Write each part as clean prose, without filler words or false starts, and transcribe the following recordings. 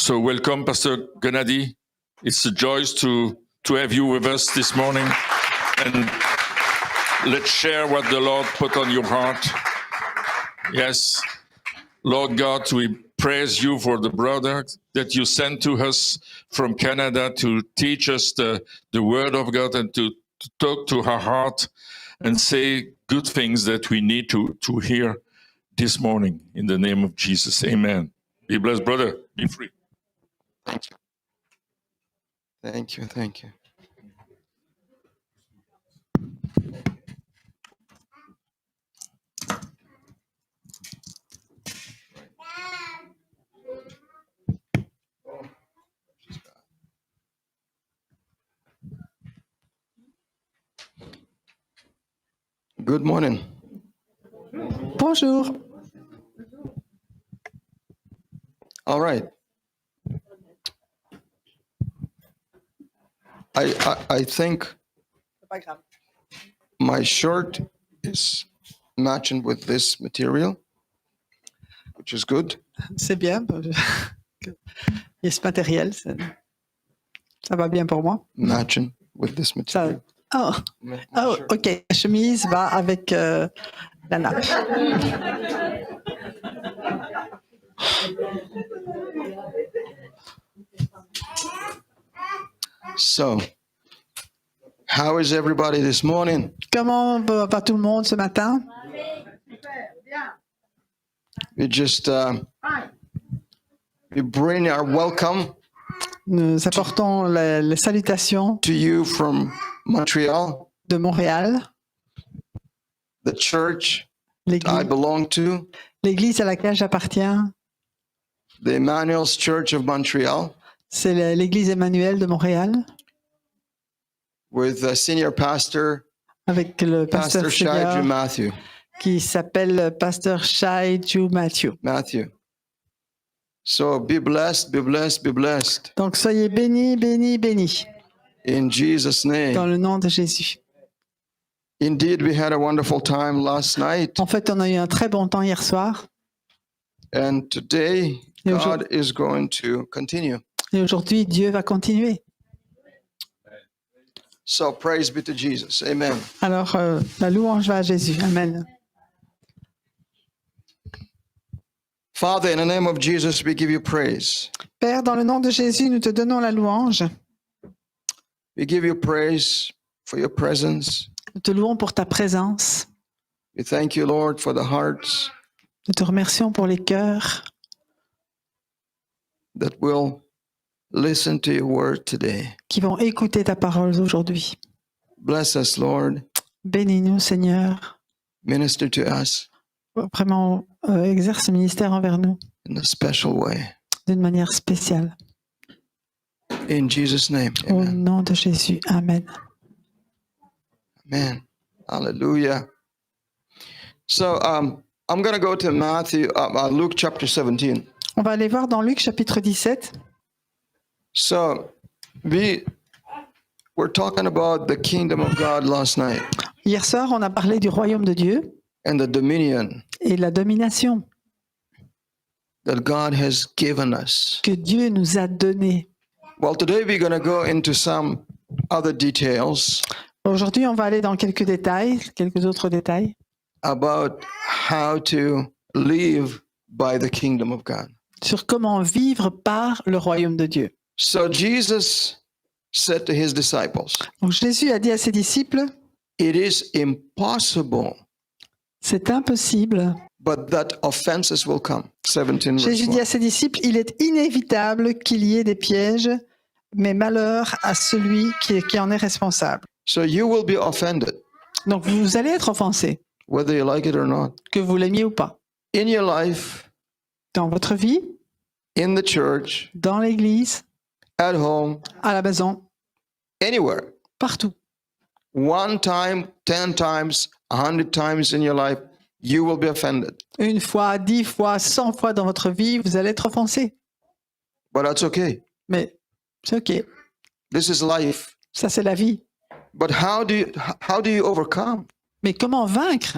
So welcome, Pastor Gennady. It's a joy to have you with us this morning. And let's share what the Lord put on your heart. Yes, Lord God, we praise you for the brother that you sent to us from Canada to teach us the word of God and to talk to our heart and say good things that we need to hear this morning. In the name of Jesus, amen. Be blessed, brother. Be free. Thank you. Thank you. Thank you. Good morning. Bonjour. All right. I think my shirt is matching with this material, which is good. C'est bien. Et ce matériel, ça va bien pour moi. Matching with this Ça, material. oh, ok. La chemise va avec la nappe. So, how is everybody this morning? Comment va tout le monde ce matin? We just we bring our welcome Nous apportons les salutations to you from Montreal, de Montréal, the church I belong to, l'église à laquelle j'appartiens. the Emmanuel's Church of Montreal, C'est l'église Emmanuel de Montréal, with a senior pastor, avec le Pastor pasteur Shaiju senior Matthew. qui s'appelle pasteur Shaiju Matthew. So be blessed, be blessed, be blessed. Donc soyez bénis, bénis, bénis, In Jesus' dans name. le nom de Jésus. Indeed, we had a wonderful time last night. En fait, on a eu un très bon temps hier soir. And today, Et God is going to continue. Et aujourd'hui, Dieu va continuer. So praise be to Jesus. Amen. Alors, la louange va à Jésus. Amen. Father, in the name of Jesus, we give you praise. Père, dans le nom de Jésus, nous te donnons la louange. We give you praise for your presence. Nous te louons pour ta présence. We thank you, Lord, for the hearts Nous te remercions pour les cœurs that will listen to your word today. qui vont écouter ta parole aujourd'hui. Bless us, Lord. Bénis-nous, Seigneur. Minister to us Vraiment, exerce ce ministère envers nous in a special way. d'une manière spéciale. In Jesus' name. Au Amen. nom de Jésus. Amen. Amen. Hallelujah. So I'm going to go to Luke chapter 17. On va aller voir dans Luc chapitre 17. So we were talking about the kingdom of God last night Hier soir, on a parlé du royaume de Dieu and the dominion et de la domination that God has given us. que Dieu nous a donnée. Well, today we're going to go into some other details Aujourd'hui, on va aller dans quelques détails, quelques autres détails about how to live by the kingdom of God. sur comment vivre par le royaume de Dieu. So Jesus said to his disciples, Donc Jésus a dit à ses disciples, it is impossible, c'est impossible. but that offenses will come. 17 verse Jésus dit 1. à ses disciples, il est inévitable qu'il y ait des pièges, mais malheur à celui qui en est responsable. So you will be offended, Donc vous allez être offensés, whether you like it or not. que vous l'aimiez ou pas. In your life, Dans votre vie, in the church, dans l'église, at home, à la maison, anywhere. partout. One time, 10 times, 100 times in your life, you will be offended. Une fois, 10 fois, 100 fois dans votre vie, vous allez être offensés. But that's okay. Mais c'est OK. This is life. Ça, c'est la vie. But how do you overcome? Mais comment vaincre?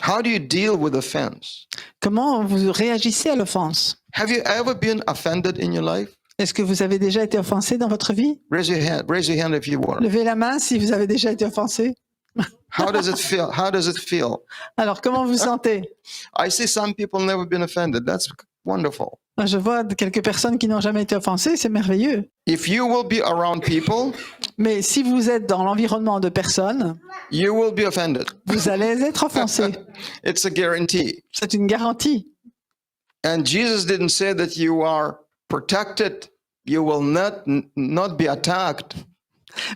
How do you deal with offense? Comment vous réagissez à l'offense? Have you ever been offended in your life? Est-ce que vous avez déjà été offensé dans votre vie? Raise your hand. Raise your hand if you were. Levez la main si vous avez déjà été offensé. How does it feel? How does it feel? Alors, comment vous sentez? I see some people never been offended. That's wonderful. Je vois quelques personnes qui n'ont jamais été offensées, c'est merveilleux. If you will be around people, Mais si vous êtes dans l'environnement de personnes, you will be offended. vous allez être offensé. It's a guarantee. C'est une garantie. And Jesus didn't say that you are protected. You will not be attacked.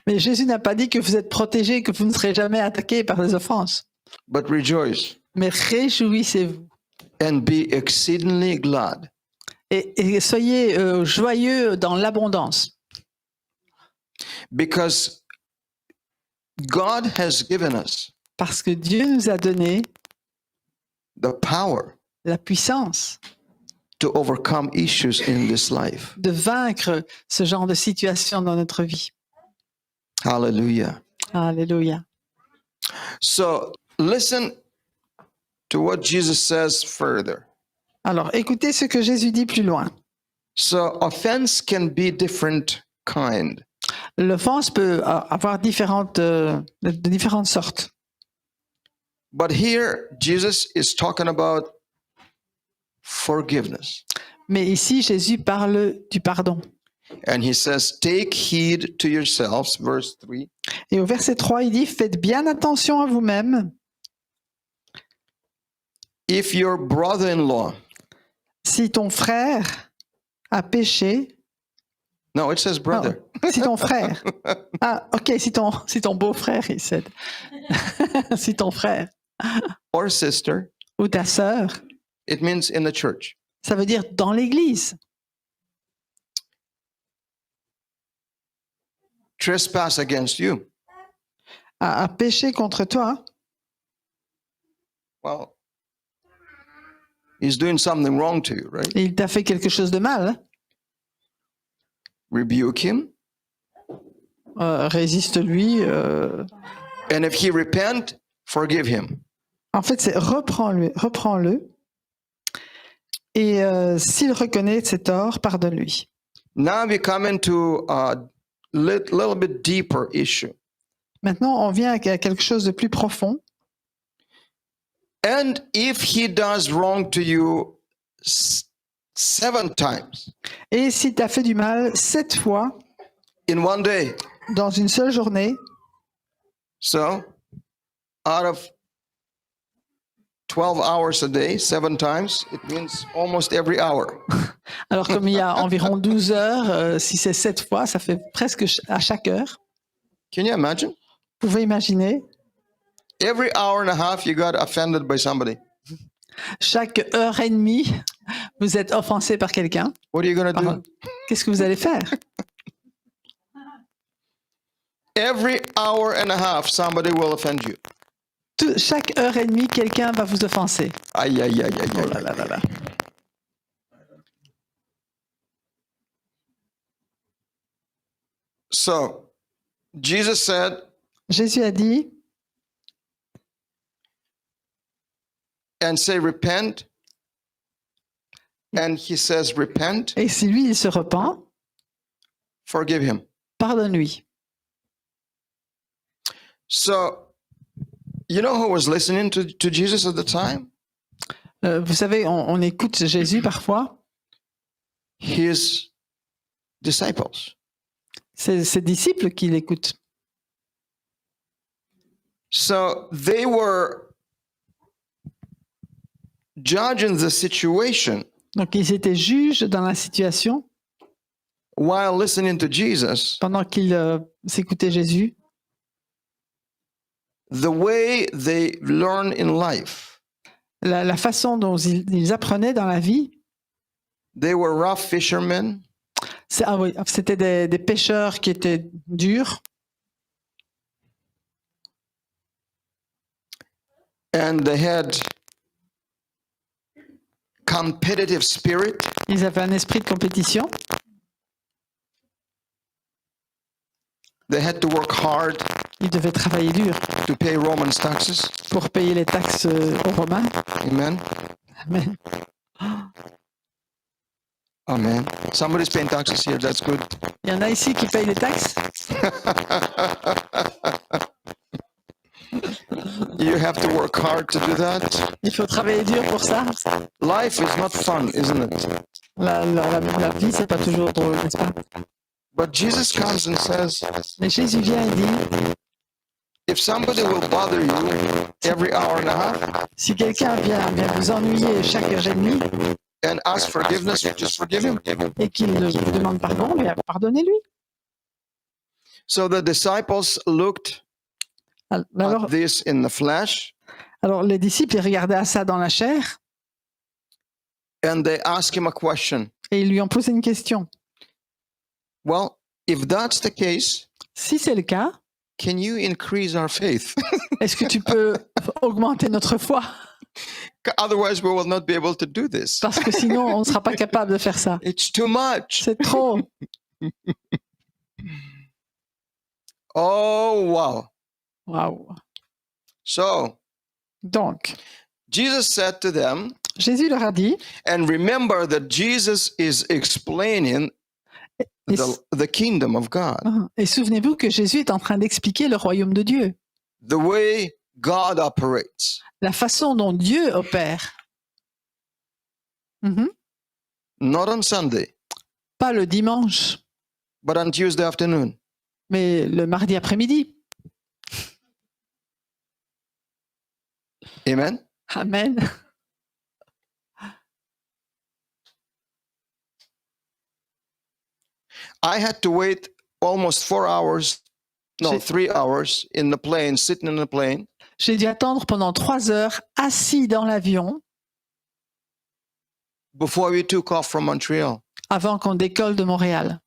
Mais Jésus n'a pas dit que vous êtes protégé, que vous ne serez jamais attaqué par les offenses. But rejoice Mais réjouissez-vous and be exceedingly glad. et soyez joyeux dans l'abondance. Because God has given us Parce que Dieu nous a donné the power la puissance to overcome issues in this life. de vaincre ce genre de situation dans notre vie. Hallelujah. Alléluia. So listen to what Jesus says further. Alors, écoutez ce que Jésus dit plus loin. So offense can be different kind. L'offense peut avoir de différentes sortes. But here Jesus is talking about forgiveness. Mais ici, Jésus parle du pardon. And he says, take heed to yourselves, verse 3. Et au verset 3, il dit, faites bien attention à vous-même. If your brother-in-law, Si ton frère a péché, no, it says brother. si ton frère, ok, si ton beau-frère, il cède. Si ton frère Or sister, ou ta sœur, it means in the church. ça veut dire dans l'église, Trespass against you. a péché contre toi, Well, he's doing something wrong to you, right? et il t'a fait quelque chose de mal, Rebuke him. résiste-lui. And if he repent, forgive him. En fait, c'est reprends-le. Et s'il reconnaît ses torts, pardonne-lui. Now we come into a little bit deeper issue. Maintenant, on vient à quelque chose de plus profond. And if he does wrong to you 7 times Et si tu as fait du mal 7 fois in one day, dans une seule journée, so out of 12 hours a day, 7 times, it means almost every hour. alors comme il y a environ 12 heures, si c'est 7 fois, ça fait presque à chaque heure. Can you imagine? Vous pouvez imaginer, Every hour and a half, you got offended by somebody. chaque heure et demie, vous êtes offensé par quelqu'un. What are you going to do? Qu'est-ce que vous allez faire? Every hour and a half, somebody will offend you. Chaque heure et demie, quelqu'un va vous offenser. Aïe, aïe, aïe, aïe, Oh aïe, là là là là. So, Jesus said, Jésus a dit, and say, repent. And he says, repent, et si lui, il se repent, forgive him. pardonne-lui. So, you know who was listening to Jesus at the time? Vous savez, on écoute Jésus parfois, His disciples. c'est ses disciples qui l'écoutent. So, they were judging the situation Donc, ils étaient juges dans la situation while listening to Jesus, pendant qu'ils s'écoutaient Jésus, the way they learn in life. la façon dont ils apprenaient dans la vie. They were rough fishermen. Oui, c'était des pêcheurs qui étaient durs And they had competitive spirit. ils avaient un esprit de compétition, They had to work hard. Il devait travailler dur to pay Roman taxes. pour payer les taxes aux Romains. Amen. Amen. Amen. Somebody's paying taxes here. That's good. Il y en a ici qui payent les taxes. You have to work hard to do that. Il faut travailler dur pour ça. Life is not fun, isn't it? La vie, c'est pas toujours drôle, n'est-ce pas? But Jesus comes and says, Mais Jésus vient et dit, if somebody will bother you every hour and a half si quelqu'un vient vous ennuyer chaque heure et demie and ask forgiveness, you just forgive him. et qu'il vous demande pardon, bien pardonnez-lui. So the disciples looked Alors, at this in the flesh les disciples ils regardaient à ça dans la chair and they asked him a question. et ils lui ont posé une question. Well, if that's the case, Si c'est le cas, can you increase our faith? est-ce que tu peux augmenter notre foi? Otherwise, we will not be able to do this. Parce que sinon, on ne sera pas capable de faire ça. It's too much. C'est trop. Oh, wow. Waouh. So, Donc, Jesus said to them, Jésus leur a dit, and remember that Jesus is explaining the kingdom of God, et souvenez-vous que Jésus est en train d'expliquer le royaume de Dieu, the way God operates. la façon dont Dieu opère. Mhm. Not on Sunday, Pas le dimanche, but on Tuesday afternoon. mais le mardi après-midi. Amen. Amen. I had to wait almost 4 hours, no, J'ai- 3 hours in the plane, sitting in the plane, J'ai dû attendre pendant 3 heures, assis dans l'avion, before we took off from Montreal. avant qu'on décolle de Montréal.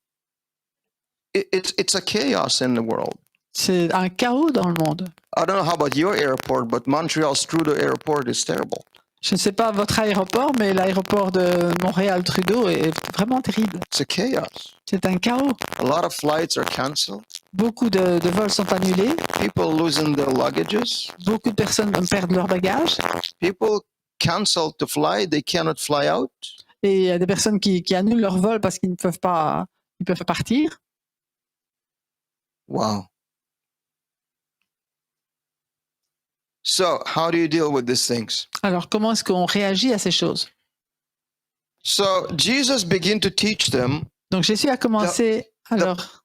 It's a chaos in the world. C'est un chaos dans le monde. I don't know how about your airport, but Montreal's Trudeau Airport is terrible. Je ne sais pas votre aéroport, mais l'aéroport de Montréal-Trudeau est vraiment terrible. It's a chaos. C'est un chaos. A lot of flights are canceled. Beaucoup de vols sont annulés. People losing their luggages. Beaucoup de personnes perdent leur bagage. People cancel to fly. They cannot fly out. Et il y a des personnes qui annulent leur vol parce qu'ils ne peuvent pas partir. Wow. So, how do you deal with these things? Alors, comment est-ce qu'on réagit à ces choses? So, Jesus began to teach them Donc, Jésus a commencé à leur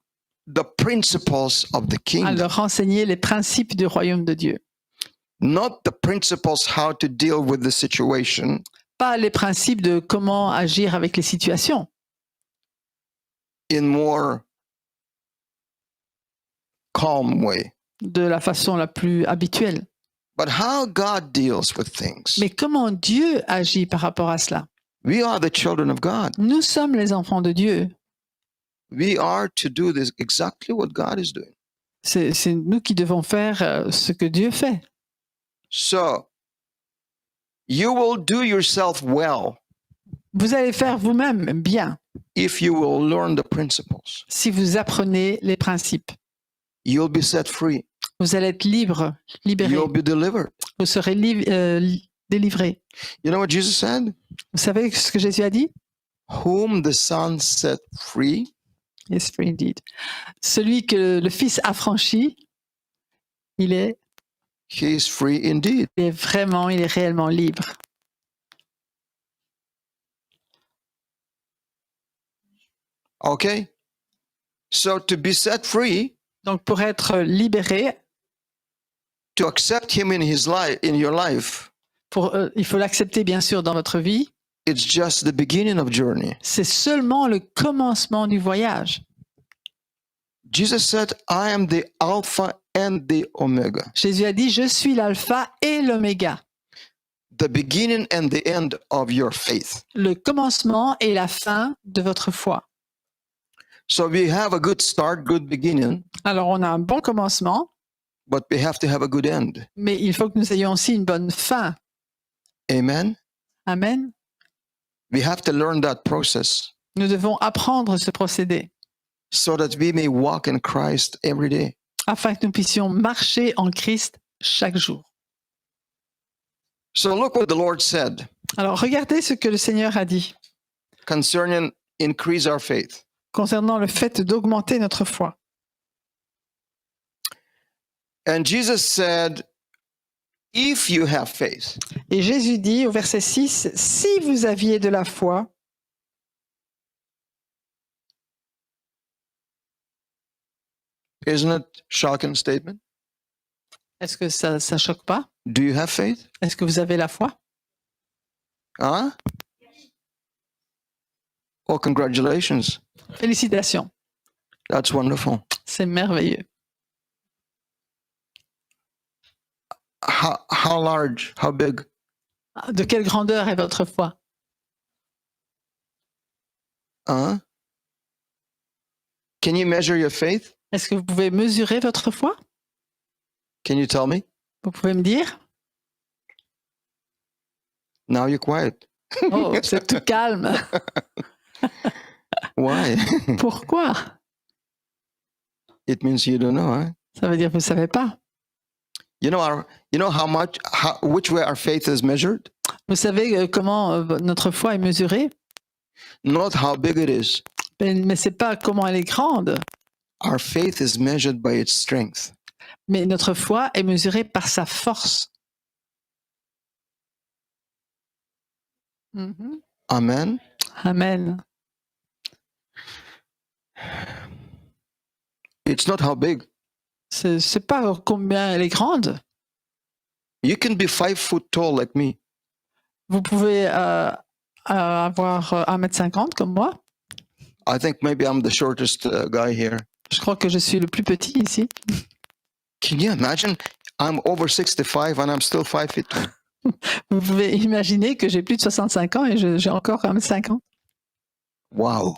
the principles of the kingdom, enseigner les principes du royaume de Dieu. not the principles how to deal with the situation, Pas les principes de comment agir avec les situations, in more calm way, de la façon la plus habituelle. but how God deals with things. Mais comment Dieu agit par rapport à cela? We are the children of God. Nous sommes les enfants de Dieu. We are to do this exactly what God is doing. C'est nous qui devons faire ce que Dieu fait. So, you will do yourself well Vous allez faire vous-même bien if you will learn the principles. si vous apprenez les principes. You'll be set free. Vous allez être libéré. You'll be delivered. Vous serez délivré. You know what Jesus said? Vous savez ce que Jésus a dit? Whom the Son set free Yes, free indeed. Celui que le Fils a franchi, il est he is free indeed. il est réellement libre. Okay? So to be set free, Donc pour être libéré, to accept him in his life, in your life, il faut l'accepter bien sûr dans votre vie. it's just the beginning of journey. C'est seulement le commencement du voyage. Jesus said, I am the Alpha and the Omega, Jésus a dit, je suis l'alpha et l'oméga, the beginning and the end of your faith. le commencement et la fin de votre foi. So we have a good start, good beginning, Alors on a un bon commencement, but we have to have a good end. mais il faut que nous ayons aussi une bonne fin. Amen? Amen. We have to learn that process Nous devons apprendre ce procédé so that we may walk in Christ every day. afin que nous puissions marcher en Christ chaque jour. So look what the Lord said Alors, regardez ce que le Seigneur a dit concerning increase our faith. concernant le fait d'augmenter notre foi. And Jesus said, if you have faith, Et Jésus dit au verset 6, si vous aviez de la foi, isn't it shocking statement? est-ce que ça ne choque pas? Do you have faith? Est-ce que vous avez la foi? Huh? Well, congratulations. Félicitations, That's wonderful. c'est merveilleux. How large? How big? De quelle grandeur est votre foi? Huh? Can you measure your faith? Est-ce que vous pouvez mesurer votre foi? Can you tell me? Vous pouvez me dire? Now you're quiet. Oh, vous êtes tout calme. Why? Pourquoi? It means you don't know, huh? Ça veut dire que vous ne savez pas. You know which way our faith is measured? Vous savez comment notre foi est mesurée? Not how big it is. Mais ce n'est pas comment elle est grande. Our faith is measured by its strength. Mais notre foi est mesurée par sa force. Mhm. Amen. Amen. It's not how big. C'est pas combien elle est grande. You can be 5 foot tall like me. Vous pouvez avoir 1,50 m comme moi. I think maybe I'm the shortest guy here. Je crois que je suis le plus petit ici. Can you imagine? I'm over 65 and I'm still 5 feet tall. Vous pouvez imaginer que j'ai plus de 65 ans et j'ai encore 1,50 m. Wow.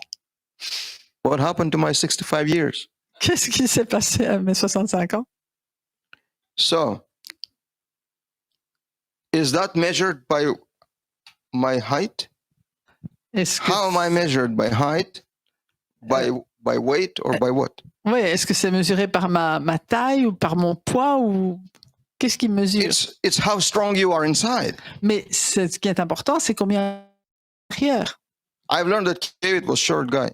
What happened to my 65 years? Qu'est-ce qui s'est passé à mes 65 ans? So, is that measured by my height? Est-ce que, How am I measured? By height? By weight or by what? ouais, est-ce que c'est mesuré par ma taille ou par mon poids ou qu'est-ce qui mesure? It's how strong you are inside. Mais ce qui est important, c'est combien intérieur. I've learned that David was a short guy.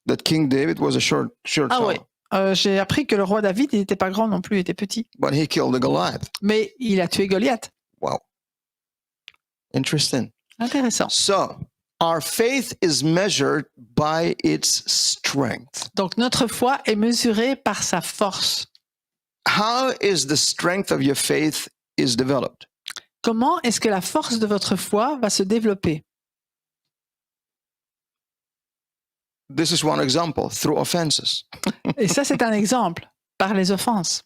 That King David was a short Ah fellow. oui, j'ai appris que le roi David, il n'était pas grand non plus, il était petit. But he killed the Goliath. Mais il a tué Goliath. Wow. Interesting. Intéressant. So, our faith is measured by its strength. Donc notre foi est mesurée par sa force. How is the strength of your faith is developed? Comment est-ce que la force de votre foi va se développer? This is one example, through offenses. Et ça, c'est un exemple, par les offenses.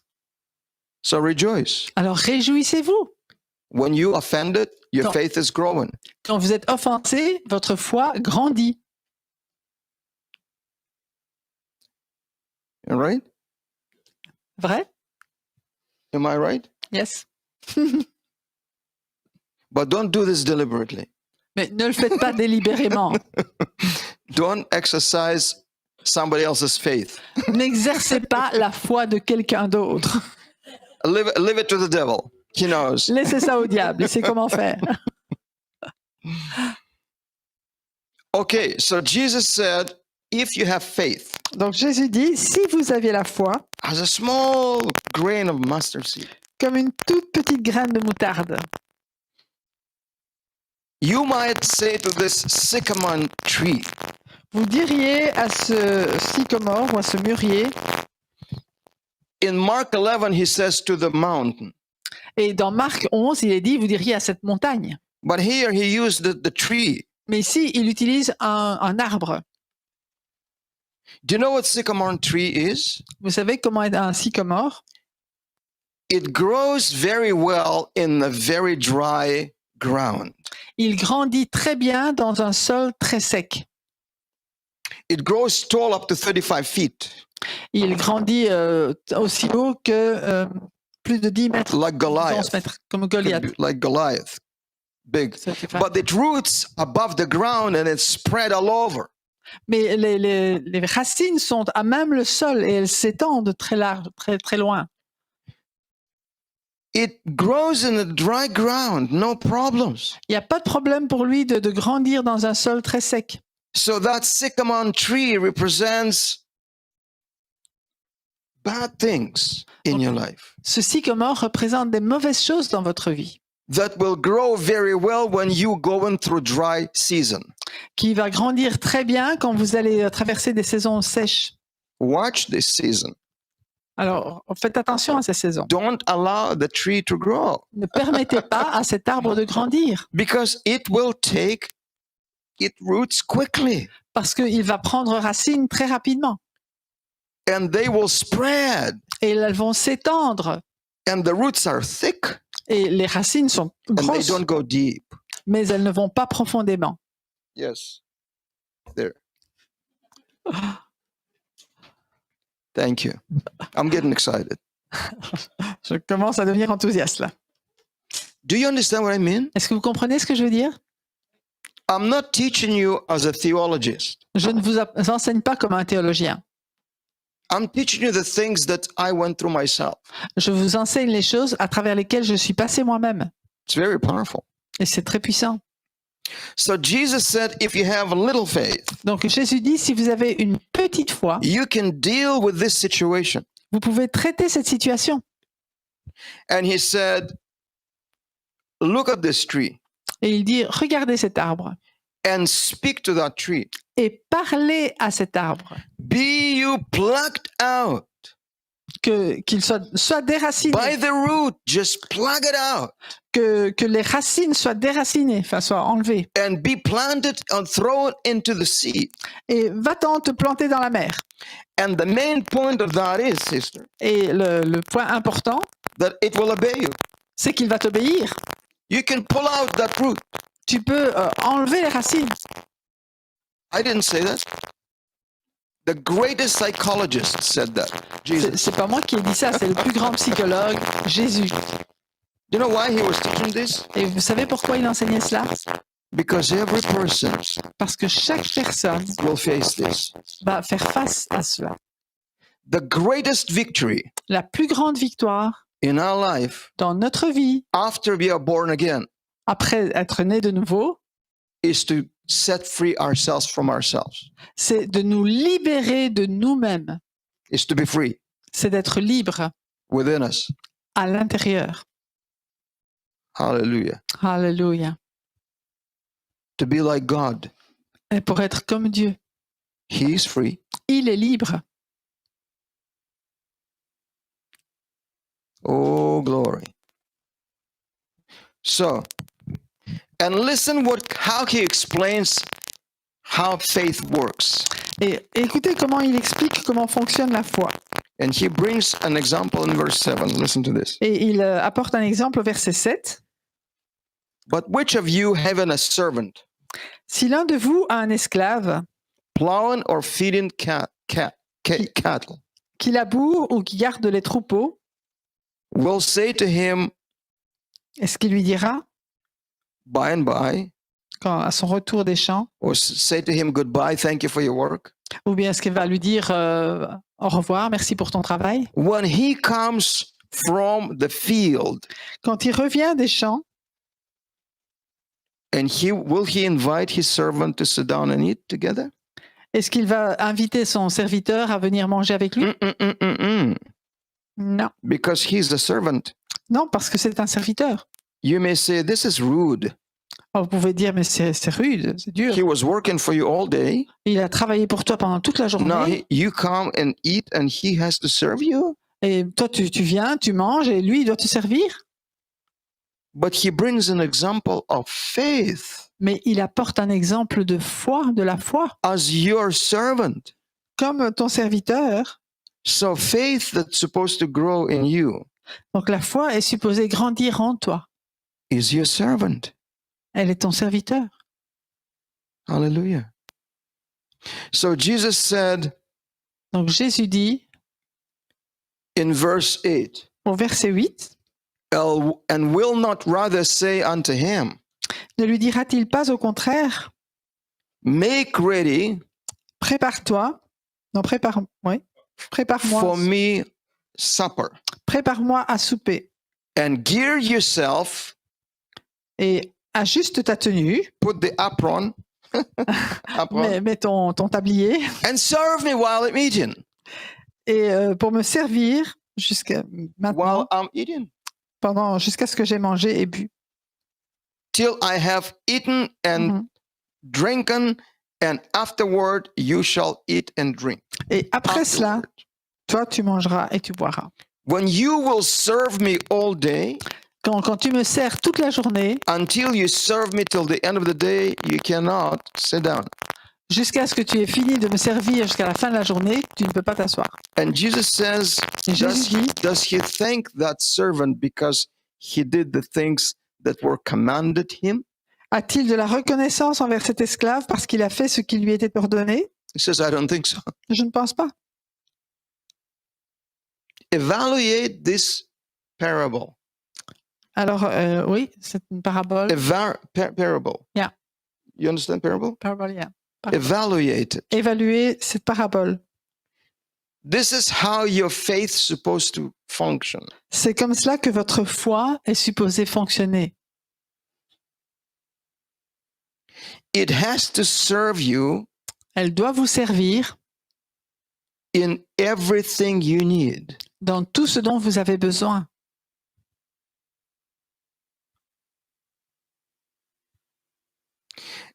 So rejoice. Alors réjouissez-vous. When you offended, your Non. faith is growing. Quand vous êtes offensé, votre foi grandit. All right? Vrai? Am I right? Yes. But don't do this deliberately. Mais ne le faites pas délibérément. Don't exercise somebody else's faith. N'exercez pas la foi de quelqu'un d'autre. Leave it to the devil. He knows. Laissez ça au diable, il sait comment faire. Okay, so Jesus said, if you have faith, Donc Jésus dit, si vous aviez la foi, as a small grain of mustard seed, comme une toute petite graine de moutarde, you might say to this sycamore tree, vous diriez à ce sycomore ou à ce mûrier, in Mark 11, he says to the mountain. et dans Marc 11, il est dit, vous diriez à cette montagne. But here he used the tree. Mais ici, il utilise un arbre. Do you know what sycamore tree is? Vous savez comment est un sycomore? It grows very well in a very dry ground. Il grandit très bien dans un sol très sec. It grows tall up to 35 feet, Il grandit aussi haut que plus de 10 mètres, like 11 Goliath. mètres, comme Goliath. Like Goliath, big. Ça fait pas- But it roots above the ground and it's spread all over. Mais les racines sont à même le sol et elles s'étendent très large, très, très loin. It grows in a dry ground, no problems. Il n'y a pas de problème pour lui de grandir dans un sol très sec. So that sycamore tree represents bad things in your life Ce sycomore représente des mauvaises choses dans votre vie, that will grow very well when you going through dry season. qui va grandir très bien quand vous allez traverser des saisons sèches. Watch this season. Alors, faites attention à ces saisons. Don't allow the tree to grow Ne permettez pas à cet arbre de grandir because it will take its roots quickly parce qu'il va prendre racine très rapidement and they will spread et elles vont s'étendre. and the roots are thick Et les racines sont and they grosses, don't go deep. mais elles ne vont pas profondément. Yes. There. Thank you. I'm getting excited. Je commence à devenir enthousiaste là. Do you understand what I mean? Est-ce que vous comprenez ce que je veux dire? I'm not teaching you as a theologist. Je ne vous enseigne pas comme un théologien. I'm teaching you the things that I went through myself. Je vous enseigne les choses à travers lesquelles je suis passé moi-même. It's very powerful. Et c'est très puissant. So Jesus said, if you have a little faith, Donc Jésus dit, si vous avez une petite foi, you can deal with this situation. vous pouvez traiter cette situation. And he said, look at this tree Et il dit, regardez cet arbre and speak to that tree. et parlez à cet arbre. Be you plucked out Qu'il soit déraciné, by the root. Just pluck it out que les racines soient déracinées, enfin soient enlevées. and be planted and thrown into the sea. Et va-t'en te planter dans la mer. And the main point of that is, sister, Et le point important, that it will obey you. c'est qu'il va t'obéir. You can pull out that root. Tu peux enlever les racines. I didn't say that. The greatest psychologist said that. Jesus. C'est pas moi qui ai dit ça, c'est le plus grand psychologue, Jésus. You know why he was teaching this? Et vous savez pourquoi il enseignait cela? Because every person Parce que chaque personne will face this. va faire face à cela. The greatest victory La plus grande victoire in our life dans notre vie, after we are born again après être né de nouveau, is to set free ourselves from ourselves, c'est de nous libérer de nous-mêmes. is to be free C'est d'être libre within us. à l'intérieur. Hallelujah. Alléluia. To be like God. Et pour être comme Dieu, He is free. il est libre. Oh, glory. So, and listen how he explains how faith works. Et écoutez comment il explique comment fonctionne la foi. And he brings an example in verse 7. Listen to this. Et il apporte un exemple au verset 7. But which of you having a servant, Si l'un de vous a un esclave plowing or feeding cattle, qui laboure ou qui garde les troupeaux, will say to him est-ce qu'il lui dira, by and by, à son retour des champs, or say to him goodbye, thank you for your work? ou bien est-ce qu'il va lui dire au revoir, merci pour ton travail? When he comes from the field, Quand il revient des champs, and will he invite his servant to sit down and eat together? est-ce qu'il va inviter son serviteur à venir manger avec lui? Non. Because he's a servant. Non, parce que c'est un serviteur. You may say, this is rude. Vous pouvez dire, mais c'est rude, c'est dur. He was working for you all day. Il a travaillé pour toi pendant toute la journée. Now you come and eat and he has to serve you? Et toi, tu viens, tu manges et lui, il doit te servir. But he brings an example of faith Mais il apporte un exemple de foi, de la foi, as your servant. comme ton serviteur. So faith that's supposed to grow in you Donc la foi est supposée grandir en toi. is your servant. Elle est ton serviteur. Hallelujah. So Jesus said Donc Jésus dit in verse 8, au verset 8, and will not rather say unto him, ne lui dira-t-il pas au contraire, make ready Prépare-toi. Non, oui. Prépare-moi. for me supper, Prépare-moi à souper. and gear yourself, Et ajuste ta tenue. put the apron, Mets ton tablier. and serve me while I'm eating. Et pour me servir jusqu'à maintenant, While I'm eating, jusqu'à ce que j'ai mangé et bu. till I have eaten and Mhm. drinken, and afterward you shall eat and drink. Et après cela, Afterward. toi, tu mangeras et tu boiras. When you will serve me all day, Quand tu me sers toute la journée, until you serve me till the end of the day, you cannot sit down. jusqu'à ce que tu aies fini de me servir jusqu'à la fin de la journée, tu ne peux pas t'asseoir. And Jesus says, Et Jésus dit, does he thank that servant because he did the things that were commanded him? a-t-il de la reconnaissance envers cet esclave parce qu'il a fait ce qui lui était ordonné? He says, I don't think so. Je ne pense pas. Evaluate this parable. Alors, oui, c'est une parabole. Parable. Yeah. You understand parable? Parabole, yeah. Evaluate it. Évaluer cette parabole. This is how your faith's supposed to function. C'est comme cela que votre foi est supposée fonctionner. It has to serve you Elle doit vous servir in everything you need. dans tout ce dont vous avez besoin.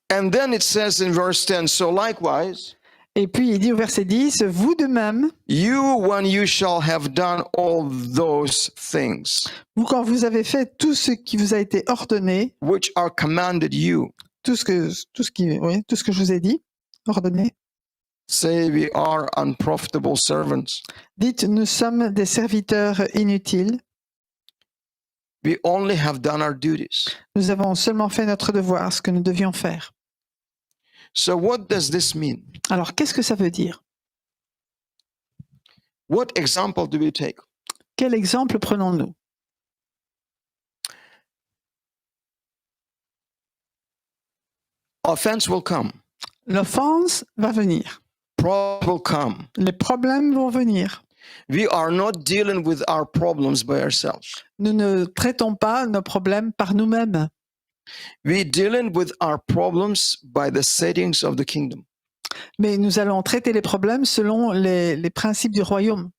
And then it says in verse 10, so likewise, Et puis il dit au verset 10, vous de même, you, when you shall have done all those things vous quand vous avez fait tout ce qui vous a été ordonné, which are commanded you, tout ce que je vous ai dit, ordonné, say we are unprofitable servants. dites, nous sommes des serviteurs inutiles, We only have done our duties. nous avons seulement fait notre devoir, ce que nous devions faire. So what does this mean? Alors, qu'est-ce que ça veut dire? What example do we take? Quel exemple prenons-nous? Offense will come. L'offense va venir. Problem will come. Les problèmes vont venir. We are not dealing with our problems by ourselves. Nous ne traitons pas nos problèmes par nous-mêmes. We're dealing with our problems by the settings of the kingdom. Mais nous allons traiter les problèmes selon les principes du royaume.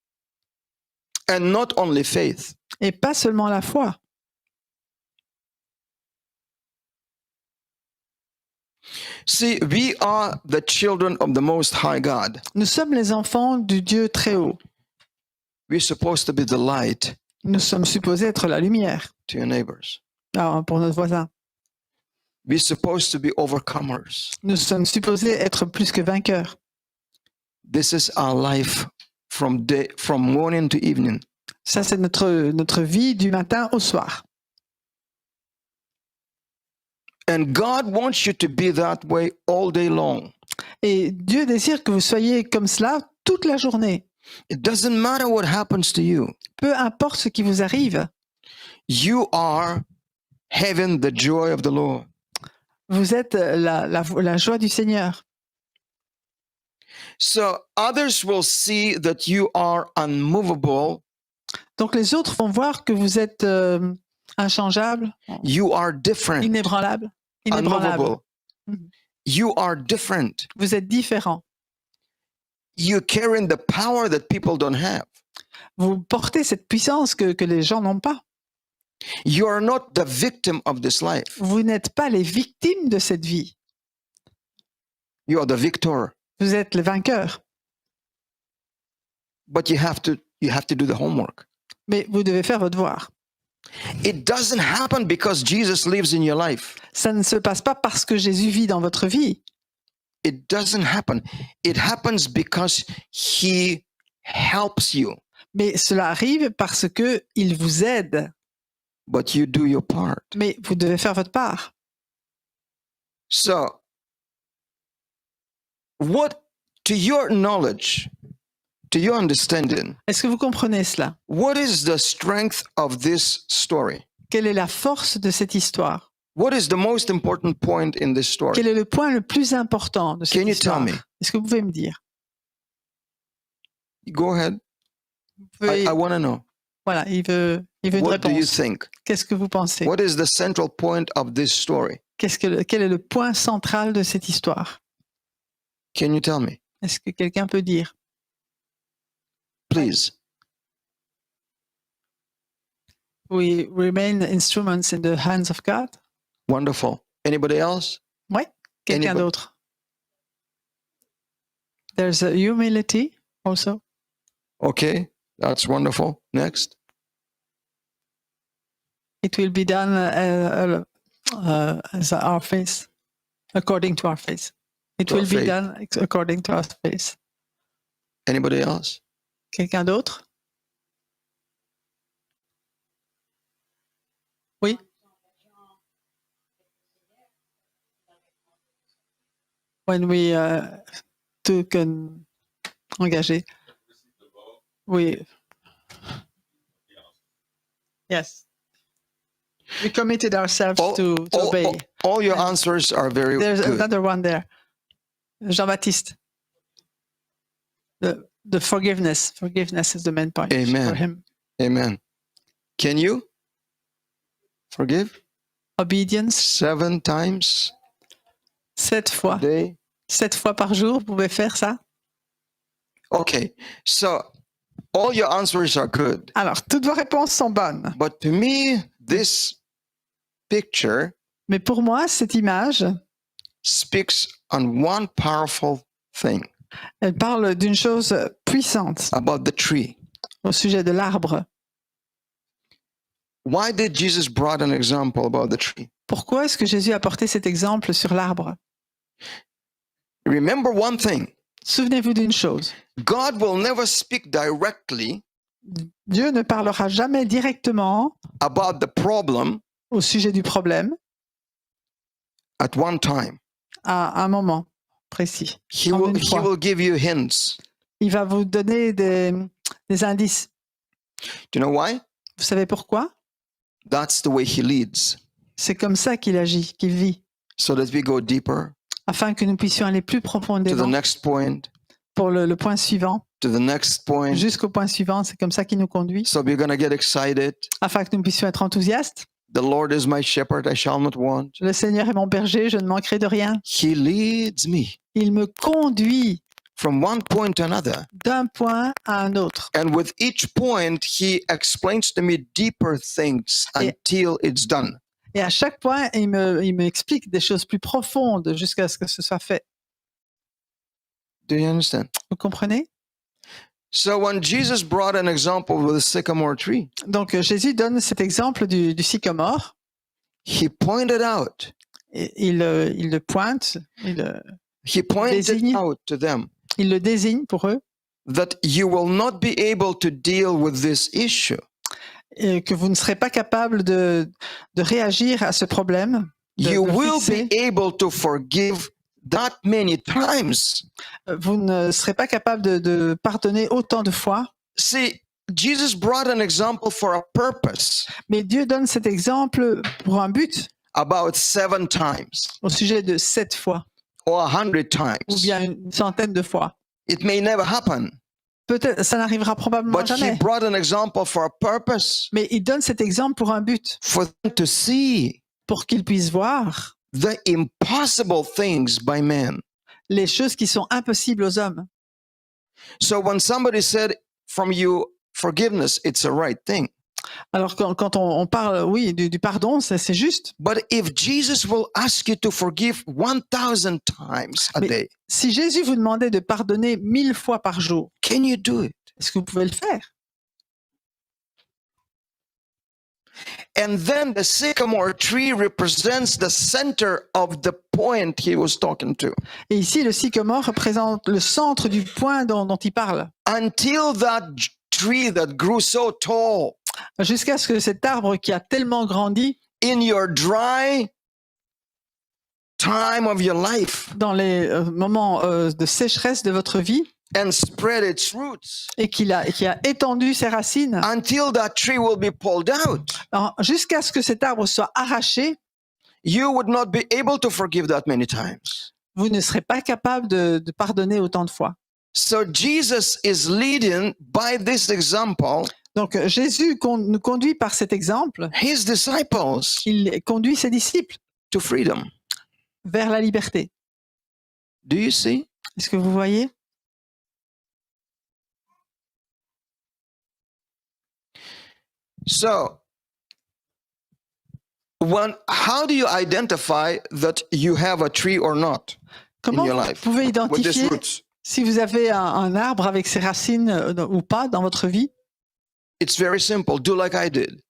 And not only faith. Et pas seulement la foi. See, we are the children of the Most High God. Nous sommes les enfants du Dieu très haut. We're supposed to be the light Nous sommes supposés être la lumière to your neighbors. pour notre voisin. We're supposed to be overcomers. Nous sommes supposés être plus que vainqueurs. This is our life from morning to evening. Ça, c'est notre vie du matin au soir. And God wants you to be that way all day long. Et Dieu désire que vous soyez comme cela toute la journée. It doesn't matter what happens to you. Peu importe ce qui vous arrive, You are having the joy of the Lord. vous êtes la joie du Seigneur. So others will see that you are unmovable. Donc les autres vont voir que vous êtes inchangeable, You are different. inébranlable. Unmovable. Mhm. You are different. Vous êtes différent. You're carrying the power that people don't have. Vous portez cette puissance que les gens n'ont pas. You are not the victim of this life. Vous n'êtes pas les victimes de cette vie. You are the victor. Vous êtes les vainqueurs. But you have to do the homework. Mais vous devez faire votre devoir. It doesn't happen because Jesus lives in your life. Ça ne se passe pas parce que Jésus vit dans votre vie. It doesn't happen. It happens because he helps you. Mais cela arrive parce que il vous aide. But you do your part. Mais vous devez faire votre part. So, what, to your knowledge, to your understanding, Est-ce que vous comprenez cela? what is the strength of this story? Quelle est la force de cette histoire? What is the most important point in this story? Quel est le point le plus important de cette Can you tell histoire? me? Est-ce que vous pouvez me dire? Go ahead. Vous pouvez- I want to know. Voilà, il veut une What do you réponse. think? Qu'est-ce que vous pensez? What is the central point of this story? Quel est le point central de cette histoire? Can you tell me? Est-ce que quelqu'un peut dire? Please. We remain instruments in the hands of God. Wonderful. Anybody else? Oui, quelqu'un Anybody? d'autre. There's a humility also. Okay, that's wonderful. Next. It will be done as our faith, according to our faith. It To our will be faith. done according to our faith. Anybody else? Quelqu'un d'autre? Oui. When we took an engagé. Oui. Yes. We committed ourselves to obey. All your answers are very There's good. another one there. Jean-Baptiste. The forgiveness. Forgiveness is the main point Amen. for him. Amen. Can you forgive Obedience, 7 times 7 a fois. day? 7 fois par jour, vous pouvez faire ça? Okay, so all your answers are good. Alors, toutes vos réponses sont bonnes. But to me, this picture Mais pour moi, cette image, speaks on one powerful thing elle parle d'une chose puissante about the tree. au sujet de l'arbre. Why did Jesus brought an example about the tree? Pourquoi est-ce que Jésus a porté cet exemple sur l'arbre? Remember one thing. Souvenez-vous d'une chose. God will never speak directly Dieu ne parlera jamais directement about the problem au sujet du problème at one time. à un moment précis. He En will, une fois. he will give you hints. Il va vous donner des indices. Do you know why? Vous savez pourquoi? That's the way he leads. C'est comme ça qu'il agit, qu'il vit, So that we go deeper afin que nous puissions aller plus to the profondément next point, pour le point suivant, to the next point. jusqu'au point suivant. C'est comme ça qu'il nous conduit, So we're going to get excited. afin que nous puissions être enthousiastes. The Lord is my shepherd, I shall not want. Le Seigneur est mon berger, je ne manquerai de rien. He leads me Il me conduit from one point to another. d'un point à un autre. And with each point, he explains to me deeper things Yeah. until it's done. Et à chaque point, il me explique des choses plus profondes jusqu'à ce que ce soit fait. Do you understand? Vous comprenez? So when Jesus brought an example with a sycamore tree, Donc Jésus donne cet exemple du sycomore. he pointed out, Et il le pointe, he pointed Désigne. out to them il le désigne pour eux, that you will not be able to deal with this issue et que vous ne serez pas capable de réagir à ce problème. de you le will fixer. be able to forgive that many times. Vous ne serez pas capable de pardonner autant de fois. See, Jesus brought an example for a purpose Mais Dieu donne cet exemple pour un but, about 7 times au sujet de 7 fois, or 100 ou times. bien une centaine de fois. It may never happen, Peut-être, ça n'arrivera probablement but he jamais. brought an example for a purpose Mais il donne cet exemple pour un but, for them to see pour qu'ils puissent voir the impossible things by man. les choses qui sont impossibles aux hommes. So when somebody said from you forgiveness, it's a right thing. Alors quand on parle, oui, du pardon, c'est juste. But if Jesus will ask you to forgive 1,000 times a Mais- day, Si Jésus vous demandait de pardonner 1000 fois par jour, can you do it? est-ce que vous pouvez le faire? And then the sycamore tree represents the center of the point he was talking to. Et ici, le sycomore représente le centre du point dont il parle. Until that tree that grew so tall Jusqu'à ce que cet arbre qui a tellement grandi in your dry time of your life dans les moments de sécheresse de votre vie and spread its roots, et qui a étendu ses racines, until that tree will be pulled out, alors, jusqu'à ce que cet arbre soit arraché, you would not be able to forgive that many times. vous ne serez pas capable de pardonner autant de fois. So Jesus is leading by this example Donc Jésus nous conduit par cet exemple, his disciples il conduit ses disciples to freedom. vers la liberté. Do you see? Est-ce que vous voyez? So, how do you identify that you have a tree or not Comment in your vous life pouvez with these identifier roots? si vous avez un arbre avec ses racines ou pas dans votre vie? It's very simple. Do like I did.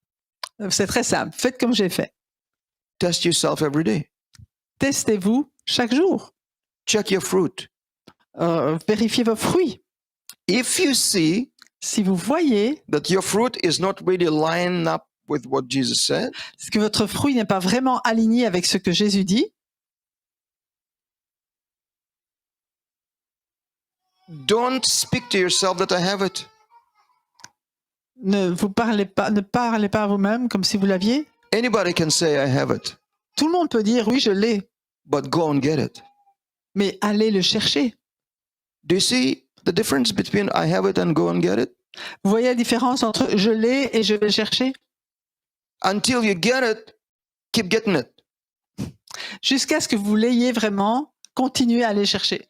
C'est très simple. Faites comme j'ai fait. Test yourself every day. Testez-vous chaque jour. Check your fruit. Vérifiez vos fruits. If you see Si vous voyez that your fruit is not really lined up with what Jesus said, que votre fruit n'est pas vraiment aligné avec ce que Jésus dit, don't speak to yourself that I have it. ne parlez pas à vous-même comme si vous l'aviez. Anybody can say I have it, Tout le monde peut dire oui, je l'ai, but go and get it. mais allez le chercher. Do you see the difference between I have it and go and get it? Vous voyez la différence entre je l'ai et je vais le chercher? Until you get it, keep getting it. Jusqu'à ce que vous l'ayez vraiment, continuez à aller chercher.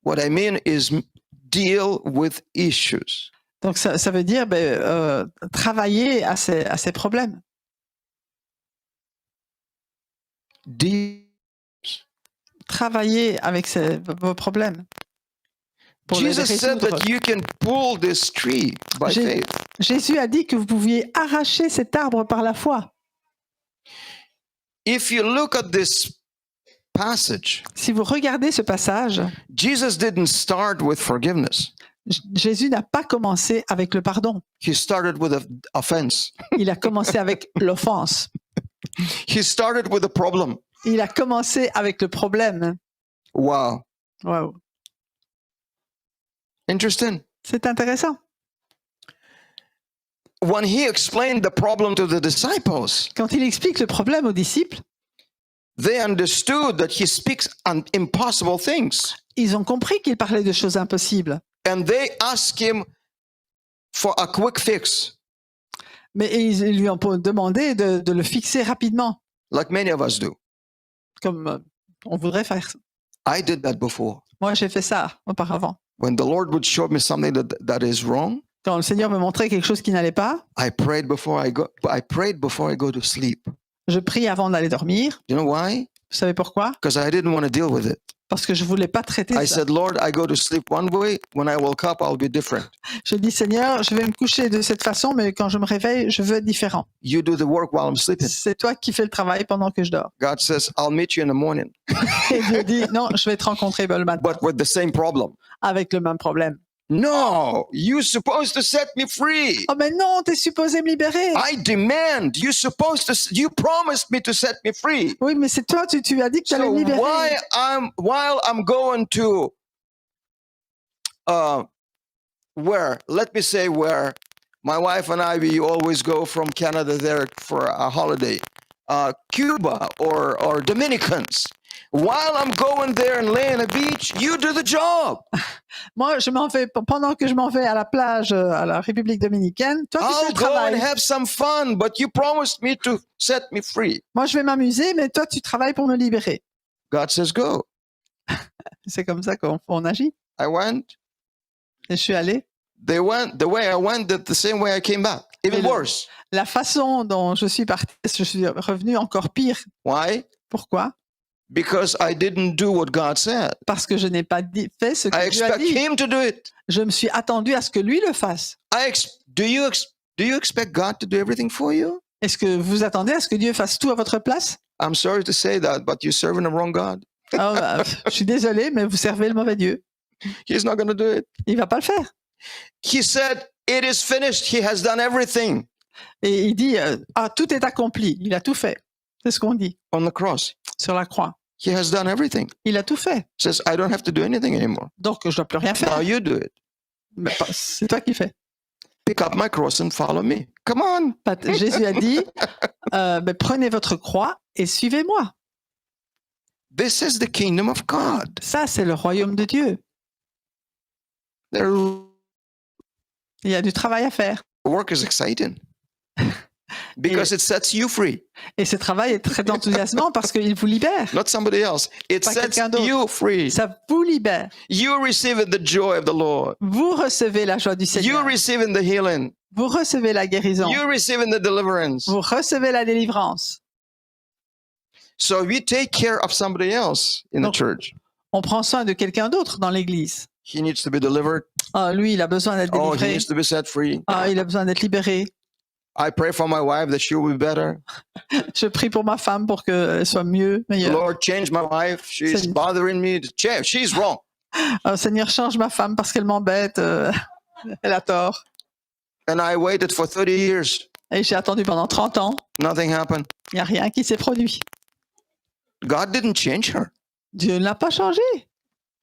What I mean is deal with issues. Donc ça veut dire travailler à ces problèmes. Travailler avec vos problèmes. Pour les Jesus said résoudre. that you can pull this tree by faith. Jésus a dit que vous pouviez arracher cet arbre par la foi. If you look at this passage, Si vous regardez ce passage, Jesus didn't start with forgiveness. Jésus n'a pas commencé avec le pardon. He started with an offense. Il a commencé avec l'offense. He started with a problem. Il a commencé avec le problème. Wow. Wow. Interesting. C'est intéressant. When he explained the problem to the disciples, Quand il explique le problème aux disciples, they understood that he speaks on impossible things. ils ont compris qu'il parlait de choses impossibles. And they asked him for a quick fix, Mais ils lui ont demandé de le fixer rapidement, like many of us do. comme on voudrait faire. I did that before. Moi, j'ai fait ça auparavant. When the Lord would show me something that is wrong, Quand le Seigneur me montrait quelque chose qui n'allait pas, I prayed before I go to sleep. je prie avant d'aller dormir. You know why? Vous savez pourquoi? Because I didn't want to deal with it. Parce que je voulais pas traiter I ça. said, Lord, I go to sleep one way. When I woke up, I'll be different. Je dis, Seigneur, je vais me coucher de cette façon, mais quand je me réveille, je veux être différent. You do the work while I'm sleeping. C'est toi qui fais le travail pendant que je dors. God says, I'll meet you in the morning, Et Dieu dit, non, je vais te rencontrer le matin but with the same problem. avec le même problème. No, you're supposed to set me free. Oh, mais non, t'es supposé me libérer. I demand. You promised me to set me free. Oui, mais c'est toi, tu as dit que tu allais So me libérer. while I'm going to let me say where my wife and I, we always go from Canada there for a holiday, Cuba or Dominicans. While I'm going there and laying on the beach, you do the job. Moi, je m'en vais, pendant que je m'en vais à la plage, à la République dominicaine, toi, tu fais I'll le go and travail. have some fun, but you promised me to set me free. Moi, je vais m'amuser, mais toi, tu travailles pour me libérer. God says, go. C'est comme ça qu'on agit. I went. Et je suis allée. They went the way I went, the same way I came back, even Mais worse. La façon dont je suis partie, je suis revenue encore pire. Why? Pourquoi? Because I didn't do what God said. Parce que je n'ai pas fait ce I que Dieu a expect dit. Him to do it. Je me suis attendue à ce que lui le fasse. Do you expect God to do everything for you? Est-ce que vous attendez à ce que Dieu fasse tout à votre place? I'm sorry to say that, but you're serving the wrong God. Ah, bah, je suis désolée, mais vous servez le mauvais Dieu. He's not going to do it. Il va pas le faire. He said, it is finished. He has done everything Et il dit, tout est accompli. Il a tout fait. C'est ce qu'on dit on the cross. sur la croix. He has done everything. Il a tout fait. Says, I don't have to do anything anymore. Donc, je dois plus rien Now faire. you do it. Mais c'est toi qui fais. Pick up my cross and follow me. Come on. Jésus a dit, mais prenez votre croix et suivez-moi. This is the kingdom of God. Ça, c'est le royaume de Dieu. Their Il y a du travail à faire. work is exciting because it sets you free, Et ce travail est très enthousiasmant parce qu'il vous libère. not somebody else. It Pas sets quelqu'un d'autre. you free. Ça vous libère. You receive the joy of the Lord. Vous recevez la joie du You Seigneur. receive the healing. Vous recevez la guérison. You receive the deliverance. Vous recevez la délivrance. So we take care of somebody else in the Donc, church. On prend soin de quelqu'un d'autre dans l'église. He needs to be delivered. Ah, lui, il a besoin d'être Oh, he délivré. needs to be set free. Ah, il a besoin d'être libéré. I pray for my wife that she will be better. Je prie pour ma femme pour qu'elle soit mieux, meilleure. Lord, change my wife. She's Seigneur. bothering me. She's wrong. Seigneur, change ma femme parce qu'elle m'embête. Elle a tort. And I waited for 30 years. Et j'ai attendu pendant 30 ans. Nothing happened. Il n'y a rien qui s'est produit. God didn't change her. Dieu ne l'a pas changée.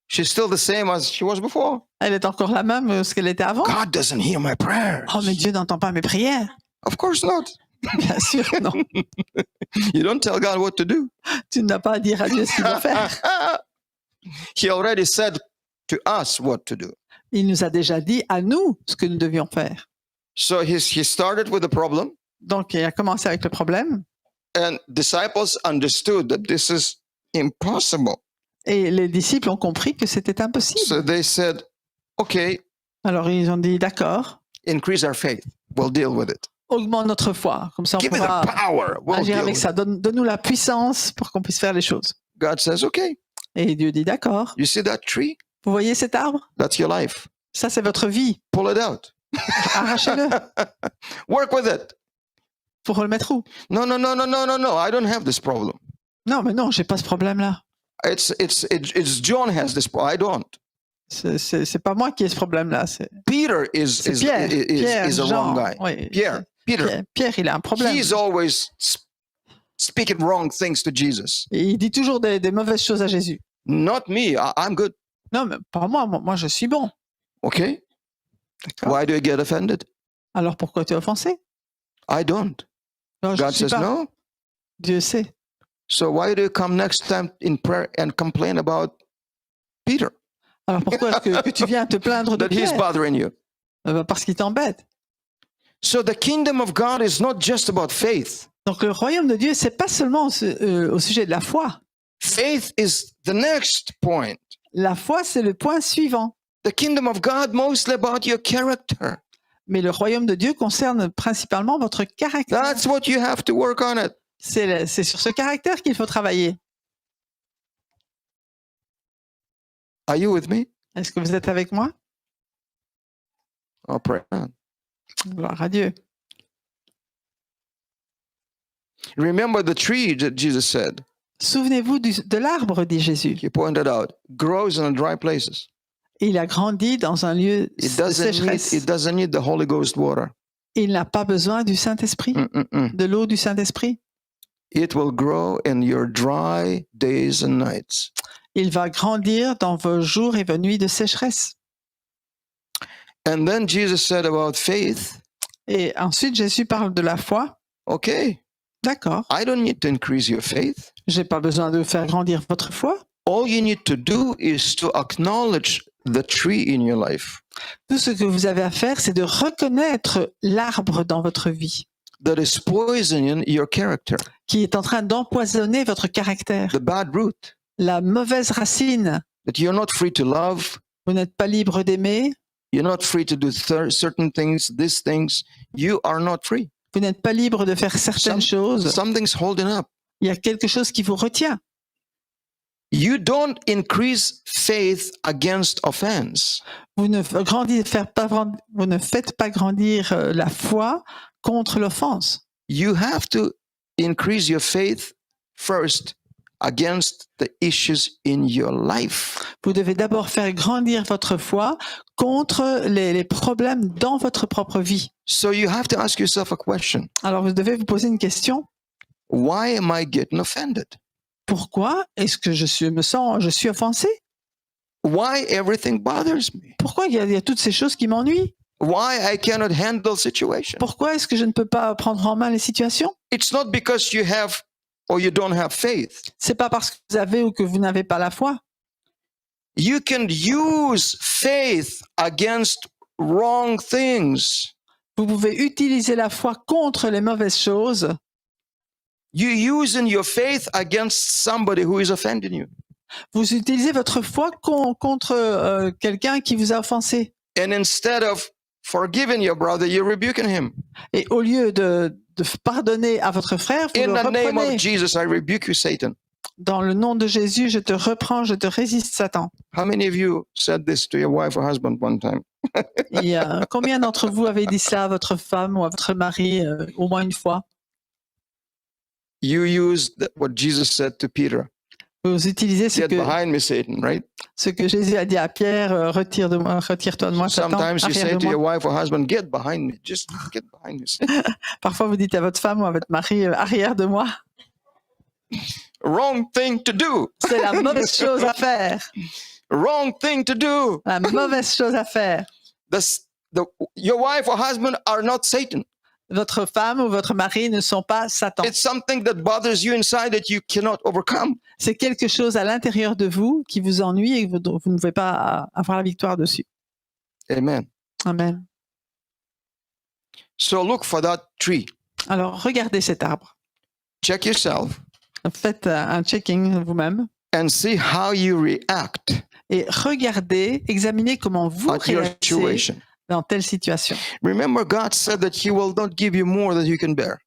She's still the same as she was before. Elle est encore la même que ce qu'elle était avant. God doesn't hear my prayers. Oh, mais Dieu n'entend pas mes prières. Of course not. Bien sûr, non. You don't tell God what to do. Tu n'as pas à dire à Dieu ce qu'il doit faire. He already said to us what to do. Il nous a déjà dit à nous ce que nous devions faire. So he started with the problem, Donc, il a commencé avec le problème. and disciples understood that this is impossible. Et les disciples ont compris que c'était impossible. So they said, okay, Alors, ils ont dit, d'accord, increase our faith. We'll deal with it. augmente notre foi. Comme ça, on Give me the pourra power. We'll agir deal avec with ça. it. Donne-nous la puissance pour qu'on puisse faire les choses. God says, okay, Et Dieu dit, d'accord. you see that tree? Vous voyez cet arbre? That's your life. Ça, c'est votre vie. Pull it out. Arrachez-le. Work with it. Pour le mettre où? No. I don't have this problem. Non, mais non, j'ai pas ce problème-là. It's John has this problem. I don't. C'est pas moi qui ai ce problème-là. C'est Peter c'est Pierre. Pierre, is a Jean. wrong guy. Oui, Peter, Pierre, il a un problème. he's always speaking wrong things to Jesus. Et il dit toujours des mauvaises choses à Jésus. Not me. I'm good. Non, mais pas moi. Moi, je suis bon. Okay. D'accord. Why do you get offended? Alors pourquoi tu es offensé? I don't. Non, je God suis says pas. no. Dieu sait. So why do you come next time in prayer and complain about Peter Alors pourquoi est-ce que tu viens te plaindre de that he's Pierre? bothering you? Parce qu'il t'embête. So the kingdom of God is not just about faith. Donc le royaume de Dieu, c'est pas seulement au sujet de la foi. Faith is the next point. La foi, c'est le point suivant. The kingdom of God mostly about your character. Mais le royaume de Dieu concerne principalement votre caractère. That's what you have to work on it. C'est sur ce caractère qu'il faut travailler. Are you with me? Est-ce que vous êtes avec moi? Oh, pray on. Gloire à Dieu. Remember the tree that Jesus said, Souvenez-vous de l'arbre, dit Jésus. he pointed out, grows in dry places. Il a grandi dans un lieu de sécheresse. It doesn't need the Holy Ghost water. Il n'a pas besoin du Saint-Esprit, de l'eau du Saint-Esprit. It will grow in your dry days and nights. Il va grandir dans vos jours et vos nuits de sécheresse. And then Jesus said about faith, Et ensuite, Jésus parle de la foi. okay, D'accord. I don't need to increase your faith. J'ai pas besoin de faire grandir votre foi. All you need to do is to acknowledge the tree in your life Tout ce que vous avez à faire, c'est de reconnaître l'arbre dans votre vie that is poisoning your character, qui est en train d'empoisonner votre caractère. the bad root, La mauvaise racine. that you're not free to love, Vous n'êtes pas libre d'aimer. you're not free to do certain things, these things. You are not free. Vous n'êtes pas libre de faire certaines choses. Something's holding up. Il y a quelque chose qui vous retient. You don't increase faith against offense. Vous ne faites pas grandir la foi contre l'offense. You have to increase your faith first against the issues in your life. Vous devez d'abord faire grandir votre foi contre les problèmes dans votre propre vie. So you have to ask yourself a question. Alors vous devez vous poser une question. Why am I getting offended? Pourquoi est-ce que je suis offensé? Why everything bothers me? Pourquoi il y a toutes ces choses qui m'ennuient? Why I cannot handle situation? Pourquoi est-ce que je ne peux pas prendre en main les situations? It's not because you have or you don't have faith. C'est pas parce que vous avez ou que vous n'avez pas la foi. You can use faith against wrong things. Vous pouvez utiliser la foi contre les mauvaises choses. You using your faith against somebody who is offending you. Vous utilisez votre foi contre quelqu'un qui vous a offensé. And instead of forgiving your brother, you're rebuking him. Et au lieu de pardonner à votre frère, vous In le the name reprenez. of Jesus, I rebuke you, Satan. Dans le nom de Jésus, je te reprends, je te résiste, Satan. How many of you said this to your wife or husband one time? Et combien d'entre vous avez dit cela à votre femme ou à votre mari au moins une fois? You used what Jesus said to Peter. Vous utilisez ce Get que behind me, Satan, right? Jésus a dit à Pierre, retire-toi de moi, Satan, Sometimes you arrière say de to moi. your wife or husband, get behind me. Just get behind me. Satan. Parfois, vous dites à votre femme ou à votre mari, arrière de moi. Wrong thing to do. C'est la mauvaise chose à faire. Wrong thing to do. La mauvaise chose à faire. Your wife or husband are not Satan. Votre femme ou votre mari ne sont pas Satan. It's something that bothers you inside that you cannot overcome. C'est quelque chose à l'intérieur de vous qui vous ennuie et que vous ne pouvez pas avoir la victoire dessus. Amen. Amen. So look for that tree. Alors, regardez cet arbre. Check yourself Faites un checking vous-même and see how you react et regardez, examinez comment vous at your réagissez situation. dans telle situation. Remember, God said that He will not give you more than you can bear.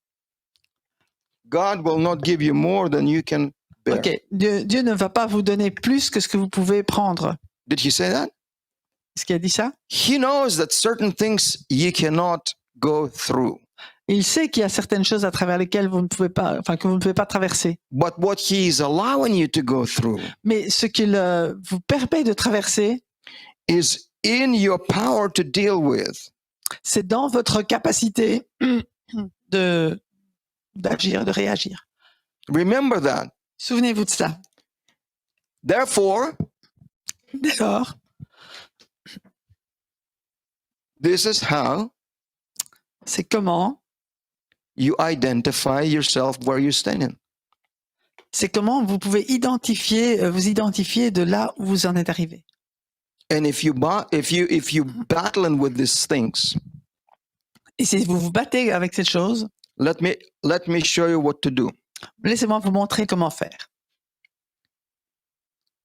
God will not give you more than you can bear. Ok, Dieu ne va pas vous donner plus que ce que vous pouvez prendre. Did He say that? Est-ce qu'il a dit ça? He knows that certain things you cannot go through. Il sait qu'il y a certaines choses à travers lesquelles vous ne pouvez pas, enfin que vous ne pouvez pas traverser. But what He is allowing you to go through Mais ce qu'il vous permet de traverser, is in your power to deal with. c'est dans votre capacité d'agir, de réagir. Remember that. Souvenez-vous de ça. Therefore, Dès lors, this is how c'est comment, you identify yourself where you're standing. c'est comment vous pouvez vous identifier de là où vous en êtes arrivé. And if you battling with these things, Et si vous vous battez avec cette chose, let me show you what to do. laissez-moi vous montrer comment faire.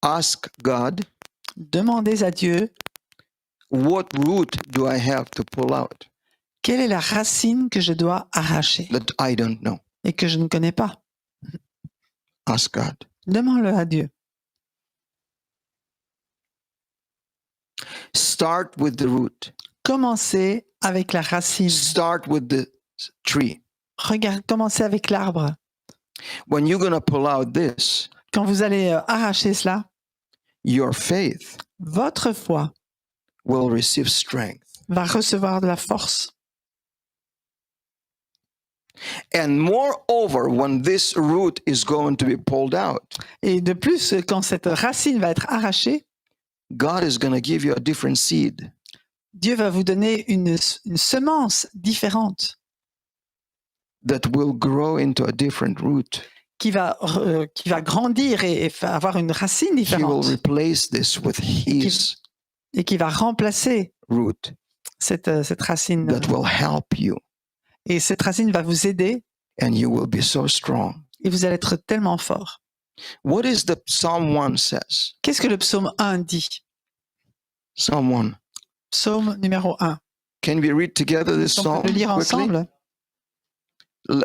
Ask God, Demandez à Dieu, what root do I have to pull out quelle est la racine que je dois arracher that I don't know? et que je ne connais pas. Ask God. Demande-le à Dieu. Start with the root. Commencez avec la racine. Start with the tree. Commencez avec l'arbre. When you're going to pull out this, Quand vous allez arracher cela, your faith votre foi will receive strength. va recevoir de la force. And moreover, when this root is going to be pulled out, Et de plus, quand cette racine va être arrachée, God is going to give you a different seed. Dieu va vous donner une semence différente That will grow into a different root. qui va grandir et avoir une racine He will différente replace this with His et qui va remplacer root cette racine. that will help you, Et cette racine va vous aider and you will be so strong. et vous allez être tellement fort. What is the Psalm 1 says? Qu'est-ce que le psaume 1 dit? Psalm 1. Psaume numéro 1. Can we read together this On psalm peut le lire quickly? ensemble.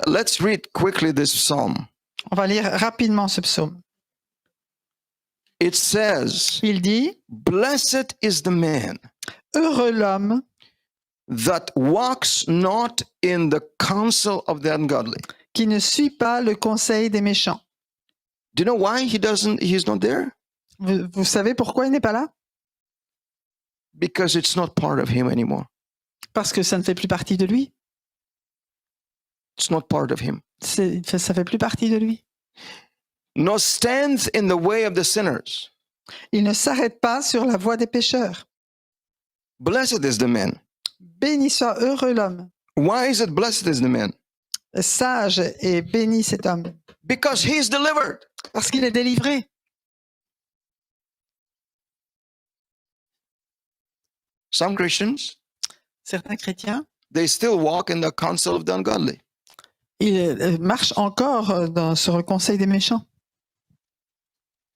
Let's read quickly this psalm. On va lire rapidement ce psaume. It says, Il dit, "Blessed is the man heureux l'homme that walks not in the counsel of the ungodly." qui ne suit pas le conseil des méchants. Do you know why he's not there? Vous savez pourquoi il n'est pas là? Because it's not part of him anymore. Parce que ça ne fait plus partie de lui. It's not part of him. Ça fait plus partie de lui. Nor stands in the way of the sinners. Il ne s'arrête pas sur la voie des pécheurs. Blessed is the man. Béni soit heureux l'homme. Why is it blessed is the man? Sage et béni cet homme. because he's delivered. Parce qu'il est délivré. Some Christians, Certains chrétiens, they still walk in the counsel of the ungodly. ils marchent encore sur le conseil des méchants.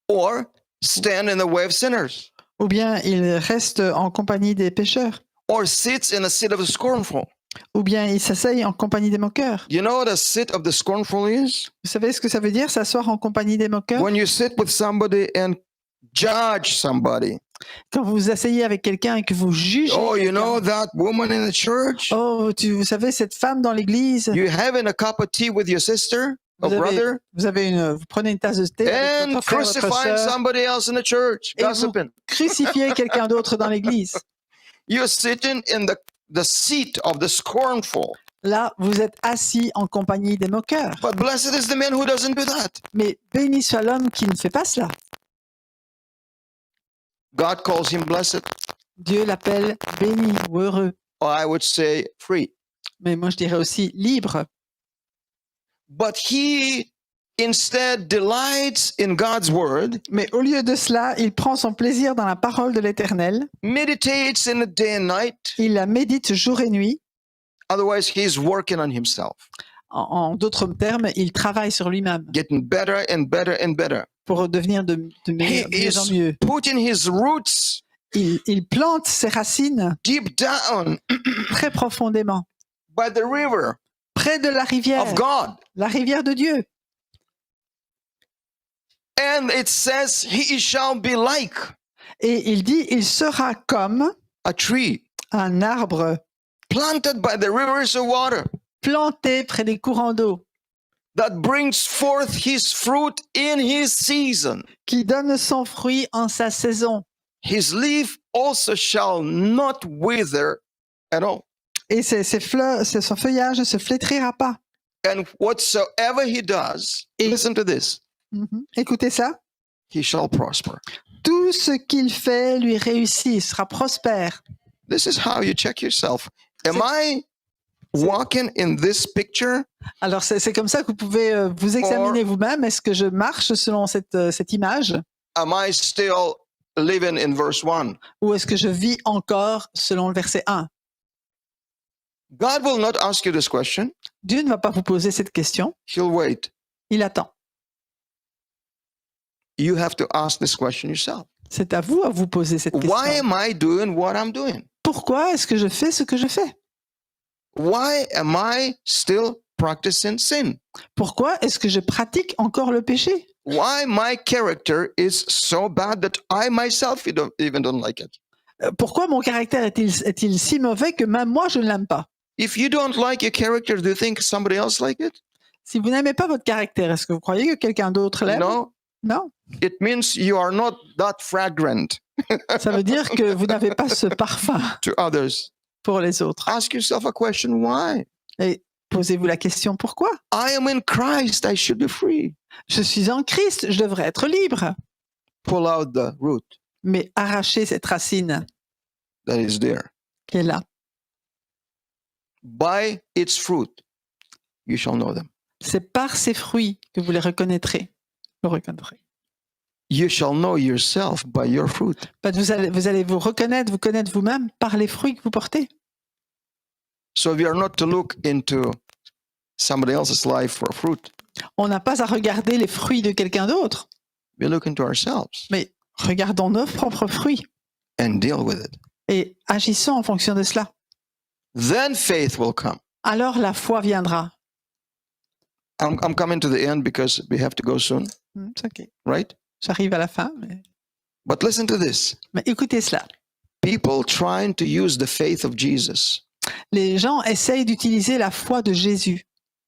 Or stand in the way of sinners. Ou bien ils restent en compagnie des pécheurs. Or sits in the seat of the scornful. Ou bien ils s'asseyent en compagnie des moqueurs. You know what a sit of the scornful is? Vous savez ce que ça veut dire, s'asseoir en compagnie des moqueurs? When you sit with somebody and judge somebody. Quand vous vous asseyez avec quelqu'un et que vous jugez. Oh, you quelqu'un. know that woman in the church? Oh, vous savez, cette femme dans l'église. You having a cup of tea with your sister or brother Vous prenez une tasse de thé avec and votre frère, votre crucifying sœur, somebody else in the church, Et vous- gossiping. crucifiez quelqu'un d'autre dans l'église. You're sitting in the seat of the scornful. Là, vous êtes assis en compagnie des moqueurs. But blessed is the man who doesn't do that. Mais béni soit l'homme qui ne fait pas cela. God calls him blessed, Dieu l'appelle béni ou heureux. or I would say free. Mais moi, je dirais aussi libre. But he instead delights in God's word, Mais au lieu de cela, il prend son plaisir dans la parole de l'Éternel. meditates in the day and night. Il la médite jour et nuit. Otherwise, he's working on himself, En d'autres termes, il travaille sur lui-même getting better and better and better. pour devenir de He mieux en is mieux. putting his roots Il plante ses racines deep down très profondément, by the river près de la rivière de Dieu. And it says, he shall be like Et il dit, il sera comme a tree un arbre planted by the rivers of water planté près des courants d'eau, that brings forth his fruit in his season. qui donne son fruit en sa saison. His leaf also shall not wither at all. Et son feuillage ne se flétrira pas. And whatsoever he does, listen to this, Écoutez ça. he shall prosper. Tout ce qu'il fait lui réussit, il sera prospère. This is how you check yourself. Am I walking in this picture? Alors, c'est comme ça que vous pouvez vous examiner vous-même. Est-ce que je marche selon cette image Am I still living in verse 1? ou est-ce que je vis encore selon le verset 1? God will not ask you this question. Dieu ne va pas vous poser cette question. He'll wait. Il attend. You have to ask this question yourself. C'est à vous poser cette question. Why am I doing what I'm doing? Pourquoi est-ce que je fais ce que je fais? Why am I still practicing sin? Pourquoi est-ce que je pratique encore le péché? Why my character is so bad that I myself even don't like it? Pourquoi mon caractère est-il si mauvais que même moi je ne l'aime pas? If you don't like your character, do you think somebody else like it? Si vous n'aimez pas votre caractère, est-ce que vous croyez que quelqu'un d'autre l'aime? No. Non. It means you are not that fragrant Ça veut dire que vous n'avez pas ce parfum to others. pour les autres. Ask yourself a question, why? Et posez-vous la question, pourquoi? I am in Christ, I should be free. Je suis en Christ, je devrais être libre. Pull out the root Mais arrachez cette racine that is there. qui est là. By its fruit, you shall know them. C'est par ses fruits que vous les reconnaîtrez. Vous reconnaîtrez. You shall know yourself by your fruit. Vous allez vous reconnaître, vous connaître vous-même par les fruits que vous portez. So we are not to look into somebody else's life for fruit. On n'a pas à regarder les fruits de quelqu'un d'autre, We look into ourselves mais regardons nos propres fruits and deal with it. et agissons en fonction de cela. Then faith will come. Alors la foi viendra. I'm coming to the end because we have to go soon, C'est ok. right? J'arrive à la fin, But listen to this. mais écoutez cela. People trying to use the faith of Jesus Les gens essayent d'utiliser la foi de Jésus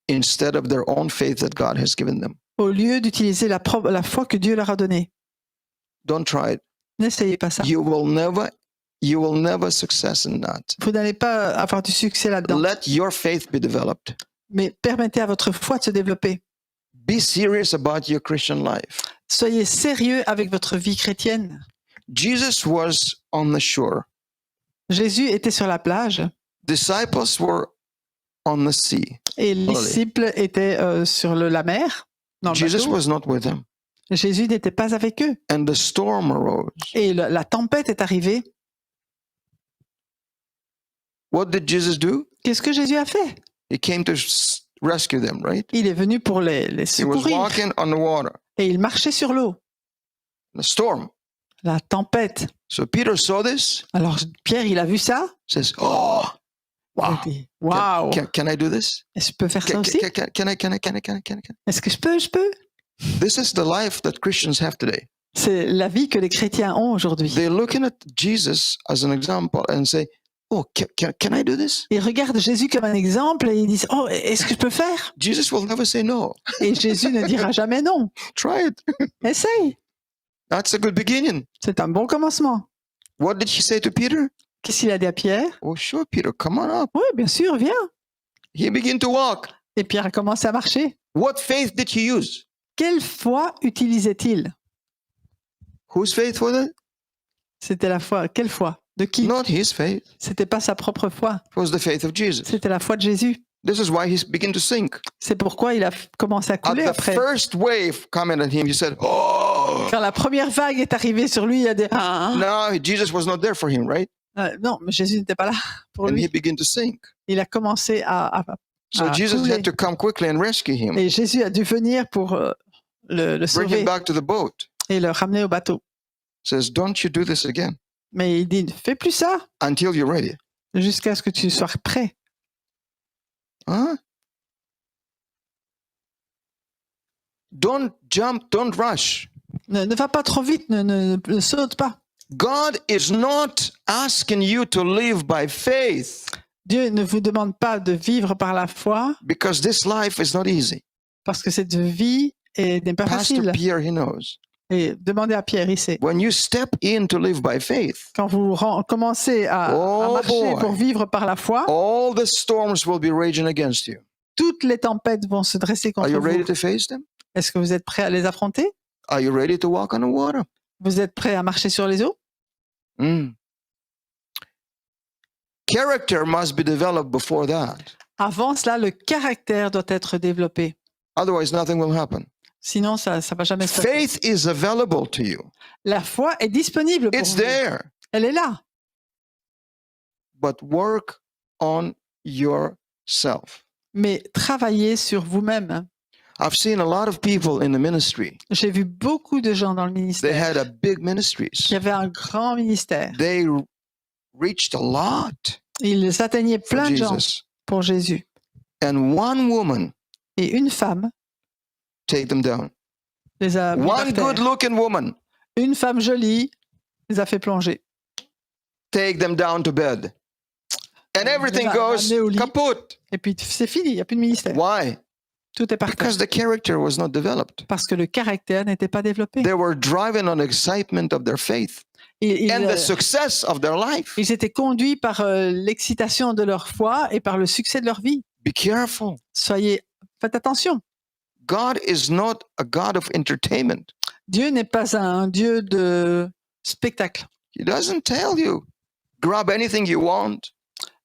instead of their own faith that God has given them. au lieu d'utiliser la foi que Dieu leur a donnée. Don't try it. N'essayez pas ça. You will never success in that. Vous n'allez pas avoir du succès là-dedans. Let your faith be developed. Mais permettez à votre foi de se développer. Be serious about your Christian life. Soyez sérieux avec votre vie chrétienne. Jesus was on the shore. Jésus était sur la plage Disciples were on the sea. et les disciples étaient sur la mer. dans le Jesus bateau. was not with them. Jésus n'était pas avec eux. And the storm arose. Et la tempête est arrivée. What did Jesus do? Qu'est-ce que Jésus a fait? He came to rescue them, right? Il est venu pour les He was secourir. walking on the water, Et il marchait sur l'eau. the storm. La tempête. So Peter saw this, Alors Pierre, il a vu ça. says, "Oh, wow! Il a dit, waouh! Can I do this? Est-ce que je peux faire ça Can, aussi? can I? Est-ce que je peux? Je peux? This is the life that Christians have today. C'est la vie que les chrétiens ont aujourd'hui. They're looking at Jesus as an example and say, "Oh, can I do this?" Ils regardent Jésus comme un exemple et ils disent, oh, est-ce que je peux faire? Jesus will never say no. Et Jésus ne dira jamais non. Try it. Essaye. That's a good beginning. C'est un bon commencement. What did he say to Peter? Qu'est-ce qu'il a dit à Pierre? Oh, sure, Peter, come on up. Oui, bien sûr, viens. He began to walk. Et Pierre a commencé à marcher. What faith did he use? Quelle foi utilisait-il? Whose faith was it? C'était la foi. Quelle foi? De qui? Not his faith. C'était pas sa propre foi. It was the faith of Jesus. C'était la foi de Jésus. This is why he began to sink. C'est pourquoi il a commencé à At couler the après. first wave coming at him, he said, "Oh." Quand la première vague est arrivée sur lui, il a dit ah, No, Jesus was not there for him, right? non, mais Jésus n'était pas là pour And he lui. began to sink. Il a commencé à So Jesus couler. had to come quickly and rescue him, Et Jésus a dû venir pour le bring him sauver back to the boat. et le ramener au bateau. Says, "Don't you do this again Mais il dit fais plus ça until you're ready." jusqu'à ce que tu sois prêt. Huh? Don't jump, don't rush. Ne va pas trop vite, ne saute pas. God is not asking you to live by faith Dieu ne vous demande pas de vivre par la foi because this life is not easy. parce que cette vie n'est pas Pastor facile. Pierre, he knows. Et demandez à Pierre, il sait. When you step in to live by faith, Quand vous commencez à Oh marcher boy. pour vivre par la foi, all the storms will be raging against you. toutes les tempêtes vont se dresser Are contre you ready vous. to face them? Est-ce que vous êtes prêt à les affronter? Are you ready to walk on the water? Vous êtes prêt à marcher sur les eaux? Mm. Character must be developed before that. Avant cela, le caractère doit être développé. Otherwise, nothing will happen. Sinon, ça ne va jamais se passer. Faith is available to you. La foi est disponible pour It's vous. there. Elle est là. But work on yourself. Mais travaillez sur vous-même. I've seen a lot of people in the ministry. J'ai vu beaucoup de gens dans le They ministère had a big ministries. qui avaient un grand ministère. They reached a lot Ils atteignaient for plein de gens Jesus. pour Jésus. And one woman Et une femme take them down. les a mis par One terre. good-looking woman Une femme jolie les a fait plonger. take them down to bed. And everything Les a goes ramenés au lit. kaput. Et puis c'est fini, il n'y a plus de ministère. Why? Tout est par terre. Because the character was not developed. Parce que le caractère n'était pas développé. They were driving on the excitement of their faith Et and the success of their life. ils étaient conduits par l'excitation de leur foi et par le succès de leur vie. Be careful. Faites attention. God is not a God of entertainment. Dieu n'est pas un Dieu de spectacle. He doesn't tell you, grab anything you want,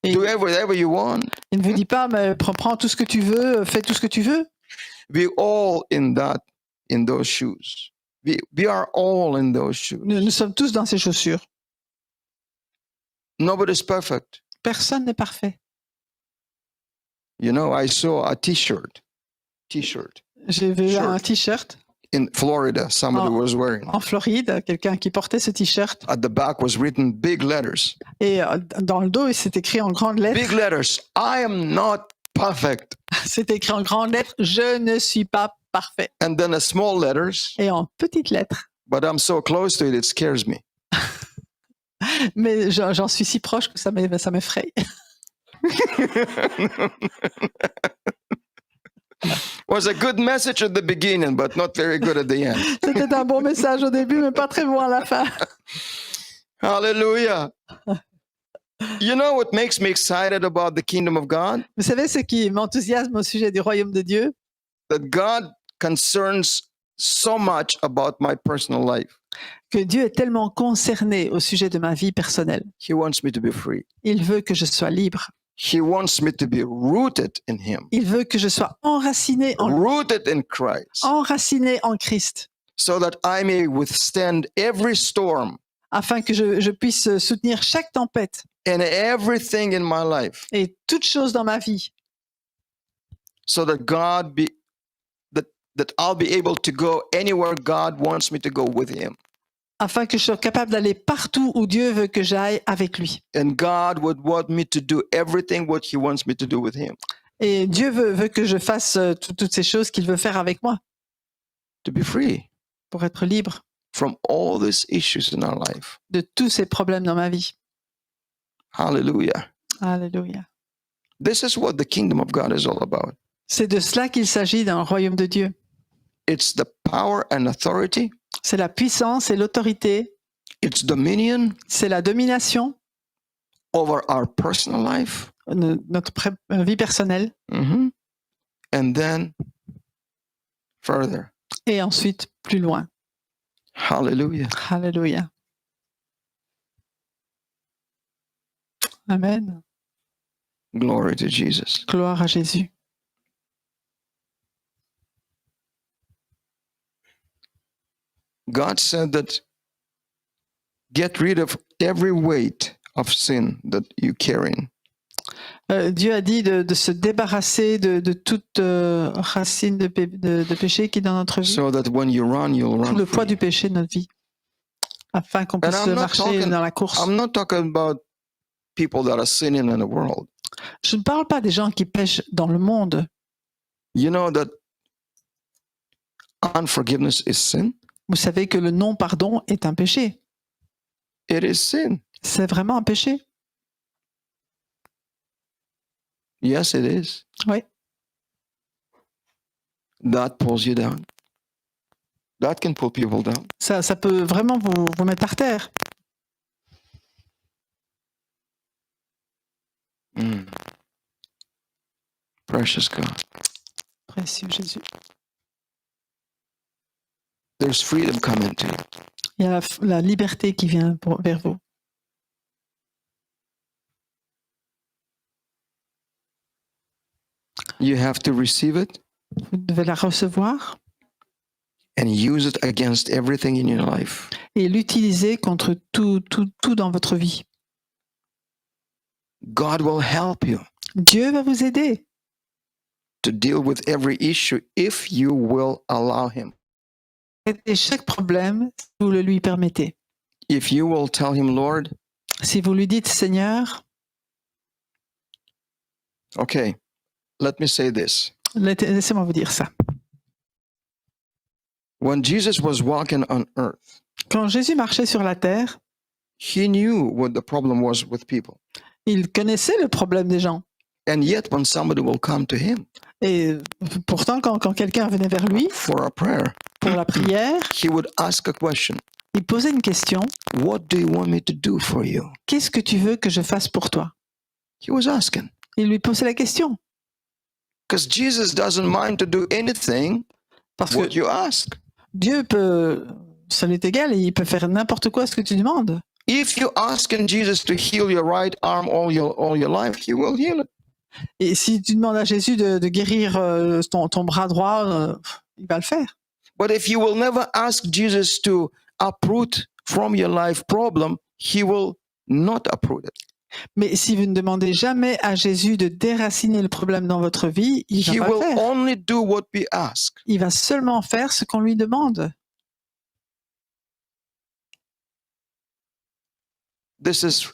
Et do whatever you want. il ne vous dit pas, mais prends tout ce que tu veux, fais tout ce que tu veux. We all in those shoes. We are all in those shoes. Nous sommes tous dans ces chaussures. Nobody's perfect. Personne n'est parfait. You know, I saw a T-shirt J'ai vu Shirt. un t-shirt in Florida. Somebody Oh. was wearing. en Floride, quelqu'un qui portait ce t-shirt. At the back was written big letters. Et dans le dos, c'est écrit en grandes lettres. Big letters. I am not perfect. C'est écrit en grandes lettres, je ne suis pas parfait. And then a small letters. Et en petites lettres. But I'm so close to it, it scares me. Mais j'en suis si proche que ça m'effraie. Was a good message at the beginning, but not very good at the end. C'était un bon message au début, mais pas très bon à la fin. Hallelujah. You know what makes me excited about the kingdom of God? Vous savez ce qui m'enthousiasme au sujet du royaume de Dieu? That God concerns so much about my personal life. Que Dieu est tellement concerné au sujet de ma vie personnelle. He wants me to be free. Il veut que je sois libre. He wants me to be rooted in Him, Il veut que je sois enraciné en lui, rooted in Christ, enraciné en Christ, so that I may withstand every storm afin que je puisse soutenir chaque tempête and everything in my life, et toute chose dans ma vie, so that that I'll be able to go anywhere God wants me to go with Him. afin que je sois capable d'aller partout où Dieu veut que j'aille avec lui. And God would want me to do everything what He wants me to do with Him, Et Dieu veut que je fasse toutes ces choses qu'il veut faire avec moi to be free pour être libre from all these issues in our life. de tous ces problèmes dans ma vie. Hallelujah. Alléluia. This is what the kingdom of God is all about. C'est de cela qu'il s'agit dans le royaume de Dieu. It's the power and authority, C'est la puissance et l'autorité, it's dominion c'est la domination over our personal life, de notre vie personnelle mhm, and then further. et ensuite plus loin. Hallelujah. Alléluia. Amen. Glory to Jesus. Gloire à Jésus. God said that get rid of every weight of sin that you carry. Dieu a dit de se débarrasser de toute racine de péché qui est dans notre vie, So that when you run, you'll tout run le poids free. du péché de notre vie, afin qu'on puisse I'm not marcher talking- dans la course. I'm not talking about people that are sinning in the world. Je ne parle pas des gens qui pêchent dans le monde. You know that unforgiveness is sin? Vous savez que le non-pardon est un péché. It is sin. C'est vraiment un péché. Yes, it is. Oui. That pulls you down. That can pull people down. Ça peut vraiment vous mettre par terre. Mm. Precious God. Précieux Jésus. There's freedom coming to you. Il y a la liberté qui vient vers vous. You have to receive it Vous devez la recevoir and use it against everything in your life. et l'utiliser contre tout dans votre vie. God will help you Dieu va vous aider to deal with every issue if you will allow Him. traiter chaque problème si vous le lui permettez. If you will tell Him, Lord, Si vous lui dites, Seigneur, okay, let me say this. laissez-moi vous dire ça. When Jesus was walking on earth, Quand Jésus marchait sur la terre, He knew what the problem was with people. il connaissait le problème des gens. And yet, when somebody will come to Him Et pourtant, quand quelqu'un venait vers lui for a prayer, pour la prière, He would ask a question. il posait une question. What do you want me to do for you? Qu'est-ce que tu veux que je fasse pour toi? He was asking. Il lui posait la question. Because Jesus doesn't mind to do anything Parce what que you ask. Dieu peut, ça lui est égal, et il peut faire n'importe quoi ce que tu demandes. If you asking Jesus to heal your right arm all your life, He will heal it. Et si tu demandes à Jésus de guérir ton bras droit, il va le faire. But if you will never ask Jesus to uproot from your life problem, He will not uproot it. Mais si vous ne demandez jamais à Jésus de déraciner le problème dans votre vie, il He va pas le will faire. only do what we ask. Il va seulement faire ce qu'on lui demande. This is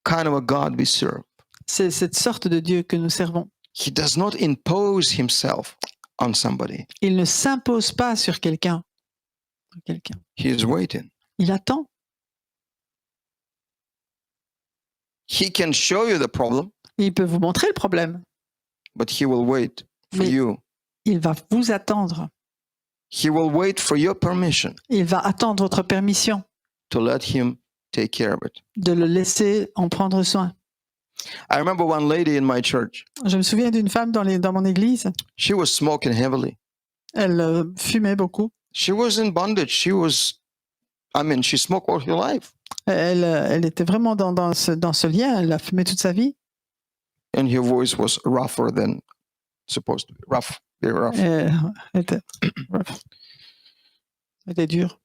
kind of a God we serve. C'est cette sorte de Dieu que nous servons. He does not impose Himself on somebody. Il ne s'impose pas sur quelqu'un. He is waiting. Il attend. He can show you the problem, Il peut vous montrer le problème. but He will wait for Mais- you. Il va vous attendre. He will wait for your permission Il va attendre votre permission to let Him take care of it. de le laisser en prendre soin. I remember one lady in my church. Je me souviens d'une femme dans mon église. She was smoking heavily. Elle fumait beaucoup. She was in bondage. She smoked all her life. Elle était vraiment dans ce lien. Elle a fumé toute sa vie. and her voice was rougher than supposed to be. Rough, very rough. Elle était, elle était dure.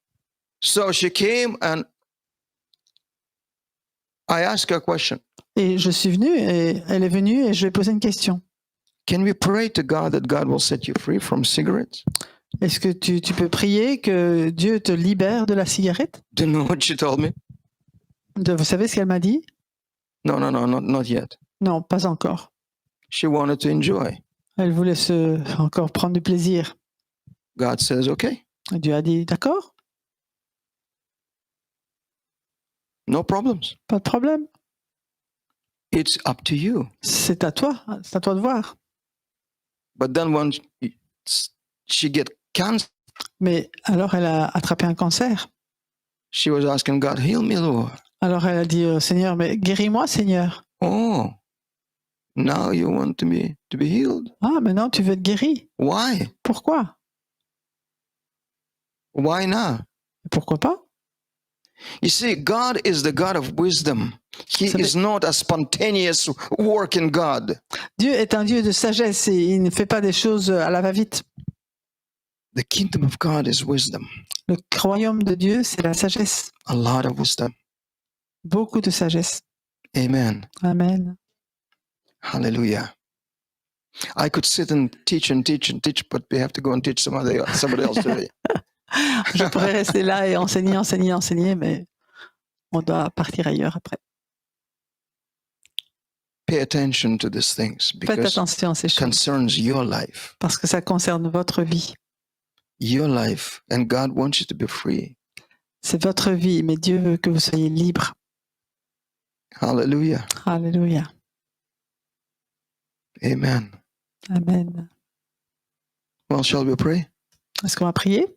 So she came and I asked her a question. Et je suis venue, et elle est venue, et je lui ai posé une question. Can we pray to God that God will set you free from cigarettes? Est-ce que tu peux prier que Dieu te libère de la cigarette? Do you know what she told me? Vous savez ce qu'elle m'a dit? No, not yet. Non, pas encore. She wanted to enjoy. Elle voulait encore prendre du plaisir. God says, okay, Et Dieu a dit, d'accord, no problems. pas de problème. It's up to you. C'est à toi de voir. But then when she get cancer, Mais alors elle a attrapé un cancer. she was asking God, heal me, Lord. Alors elle a dit, Seigneur, mais guéris-moi, Seigneur. Oh, now you want to be healed? Ah, maintenant tu veux être guéri. Why? Pourquoi? Why not? Pourquoi pas? You see, God is the God of wisdom. He Ça is not a spontaneous working God. Dieu est un Dieu de sagesse et il ne fait pas des choses à la va-vite. The kingdom of God is wisdom. Le royaume de Dieu, c'est la sagesse. A lot of wisdom. Beaucoup de sagesse. Amen. Amen. Hallelujah. I could sit and teach, but we have to go and teach somebody else today. Je pourrais rester là et enseigner, mais on doit partir ailleurs après. Pay attention to these things Faites because attention à ces it choses concerns your life. parce que ça concerne votre vie. Your life, and God wants you to be free. C'est votre vie, mais Dieu veut que vous soyez libre. Hallelujah. Alléluia. Amen. Amen. Well, shall we pray? Est-ce qu'on va prier?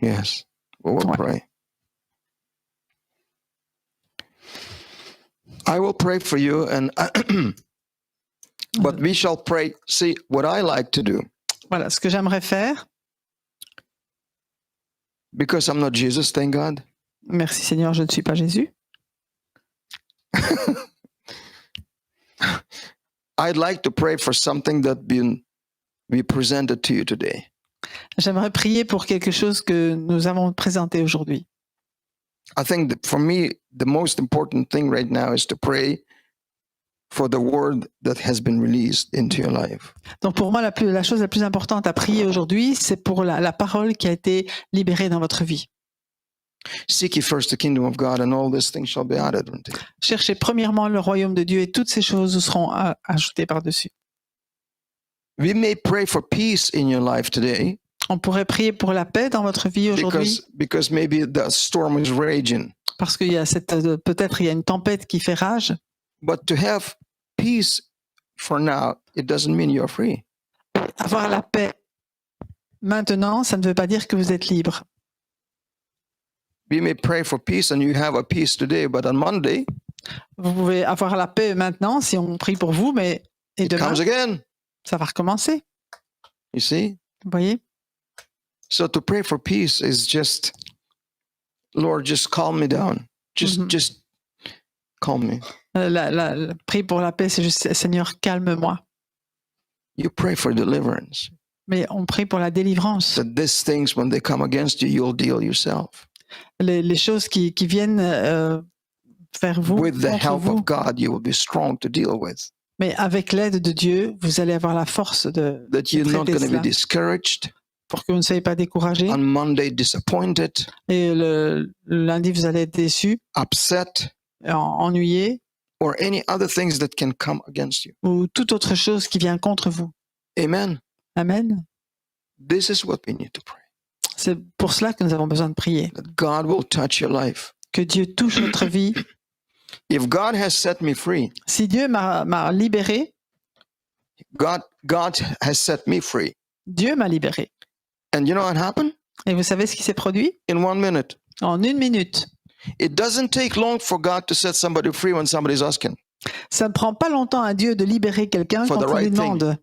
Yes, we will Ouais. pray. I will pray for you, and but we shall pray. See, what I like to do, Voilà, ce que j'aimerais faire, because I'm not Jesus, thank God. merci Seigneur, je ne suis pas Jésus. I'd like to pray for something that we presented to you today. J'aimerais prier pour quelque chose que nous avons présenté aujourd'hui. I think that for me, the most important thing right now is to pray for the word that has been released into your life. Donc pour moi, la chose la plus importante à prier aujourd'hui, c'est pour la parole qui a été libérée dans votre vie. Seek ye first the kingdom of God, and all these things shall be added unto you. Cherchez premièrement le royaume de Dieu et toutes ces choses vous seront ajoutées par-dessus. We may pray for peace in your life today On pourrait prier pour la paix dans votre vie aujourd'hui because maybe the storm is raging. parce qu'il y a peut-être il y a une tempête qui fait rage. But to have peace for now, it doesn't mean you're free. Avoir la paix maintenant, ça ne veut pas dire que vous êtes libre. We may pray for peace and you have a peace today, but on Monday, Vous pouvez avoir la paix maintenant si on prie pour vous, mais et it demain, comes again. ça va recommencer. You see? Vous voyez? So to pray for peace is just, Lord, just calm me down. Just calm me. La prier pour la paix, c'est juste Seigneur, calme-moi. You pray for deliverance. Mais on prie pour la délivrance. That these things, when they come against you, you'll deal yourself. Les choses qui viennent vers vous, With the contre help vous, of God, you will be strong to deal with. mais avec l'aide de Dieu, vous allez avoir la force de That you're not traiter going to be cela discouraged. pour que vous ne soyez pas découragés. On Monday, disappointed, Et le lundi, vous allez être déçus, upset, ennuyés, or any other things that can come against you. ou toute autre chose qui vient contre vous. Amen. Amen. This is what we need to pray. C'est pour cela que nous avons besoin de prier. That God will touch your life. Que Dieu touche votre vie. If God has set me free, Si Dieu m'a libéré, God has set me free. Dieu m'a libéré. And you know what happened? Et vous savez ce qui s'est produit? In 1 minute. En 1 minute. It doesn't take long for God to set somebody free when somebody's asking. Ça ne prend pas longtemps à Dieu de libérer quelqu'un For quand the on lui right thing. demande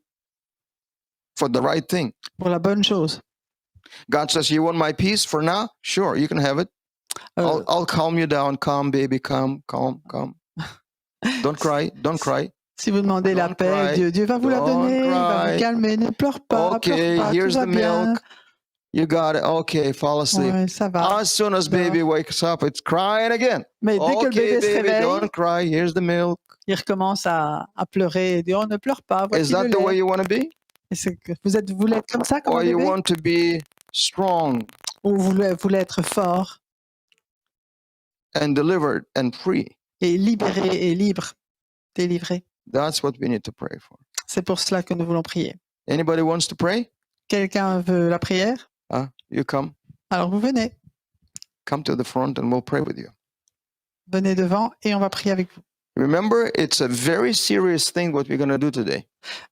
For the right thing. pour la bonne chose. God says, you want my peace for now? Sure, you can have it. I'll calm you down. Calm, baby, calm. Don't cry. Si vous demandez la Don't paix, cry. Dieu va vous la Don't donner, il va cry. vous calmer. Ne pleure pas, Okay, tout here's va the bien. milk. You got it. Okay, fall asleep. Ouais, ça va. As soon as Dors. baby wakes up, it's crying again. Mais dès que le Okay, bébé se baby, réveille, don't cry. Here's the milk. il recommence à pleurer et dit, oh, ne pleure pas, Is voici that le the way lait. you want to be? Et c'est que vous voulez être comme ça, comme Or un you bébé? want to be strong Ou vous voulez être fort and delivered and free? et libéré et libre, délivré? That's what we need to pray for. C'est pour cela que nous voulons prier. Anybody wants to pray? Quelqu'un veut la prière? You come. Alors vous venez. Come to the front and we'll pray with you. Venez devant et on va prier avec vous. Remember, it's a very serious thing what we're going to do today.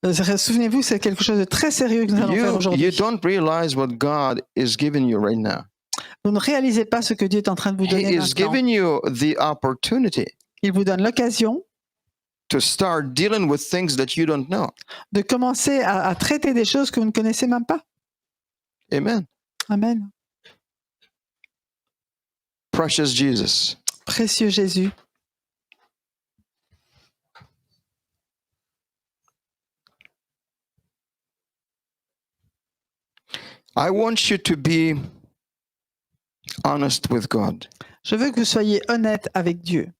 Souvenez-vous, c'est quelque chose de très sérieux que nous allons faire You aujourd'hui. don't realize what God is giving you right now. Vous ne réalisez pas ce que Dieu est en train de vous He donner is maintenant. giving you the opportunity Il vous donne l'occasion to start dealing with things that you don't know. de commencer à traiter des choses que vous ne connaissez même pas. Amen. Amen. Precious Jesus. Précieux Jésus, I want you to be honest with God. je veux que vous soyez honnête avec Dieu.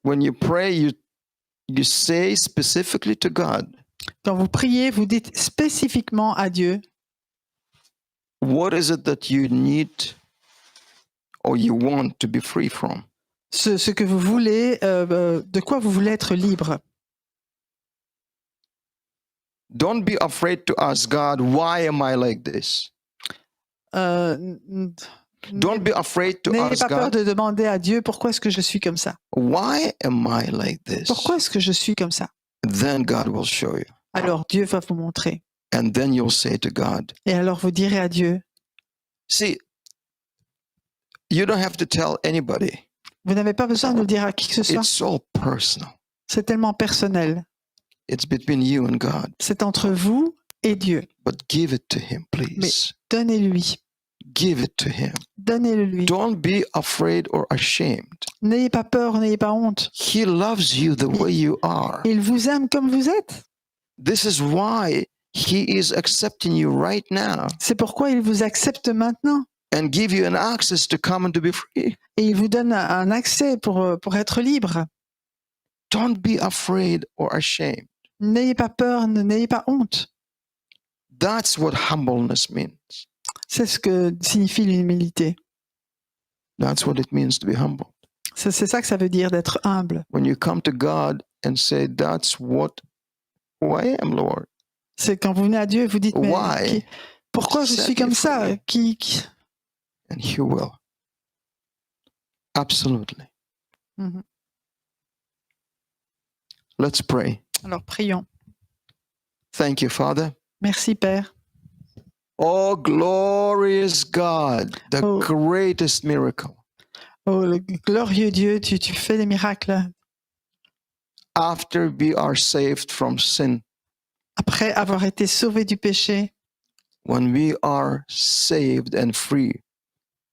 When you pray, you say specifically to God, Quand vous priez, vous dites spécifiquement à Dieu what is it that you need or you want to be free from? ce que vous voulez, de quoi vous voulez être libre. Don't be afraid to ask God, why am I like this? Don't be afraid to N'ayez ask pas peur God, de demander à Dieu pourquoi est-ce que je suis comme ça. why am I like this? Pourquoi est-ce que je suis comme ça? Then God will show you. Alors Dieu va vous montrer. And then you'll say to God, Et alors vous direz à Dieu, see, you don't have to tell anybody. vous n'avez pas besoin de le dire à qui que ce soit. It's all personal. C'est tellement personnel. It's between you and God. C'est entre vous et Dieu. But give it to Him, please. Donnez-lui. Give it to Him. Donnez-le lui. Don't be afraid or ashamed. N'ayez pas peur, n'ayez pas honte. He loves you the way you are. Il vous aime comme vous êtes. This is why He is accepting you right now C'est pourquoi il vous accepte maintenant. and give you an access to come and to be free. Et il vous donne un accès pour être libre. Don't be afraid or ashamed. N'ayez pas peur, n'ayez pas honte. That's what humbleness means. C'est ce que signifie l'humilité. That's what it means to be humble. C'est ça que ça veut dire d'être humble. When you come to God and say, that's who I am, Lord. C'est quand vous venez à Dieu et vous dites, mais Why? pourquoi je Set suis me comme ça? free. And He will. Absolutely. Mhm. Let's pray. Alors prions. Thank you, Father. Merci Père. Oh, glorious God, the Oh. greatest miracle. Oh, le glorieux Dieu, tu fais des miracles. After we are saved from sin, Après avoir été sauvés du péché, when we are saved and free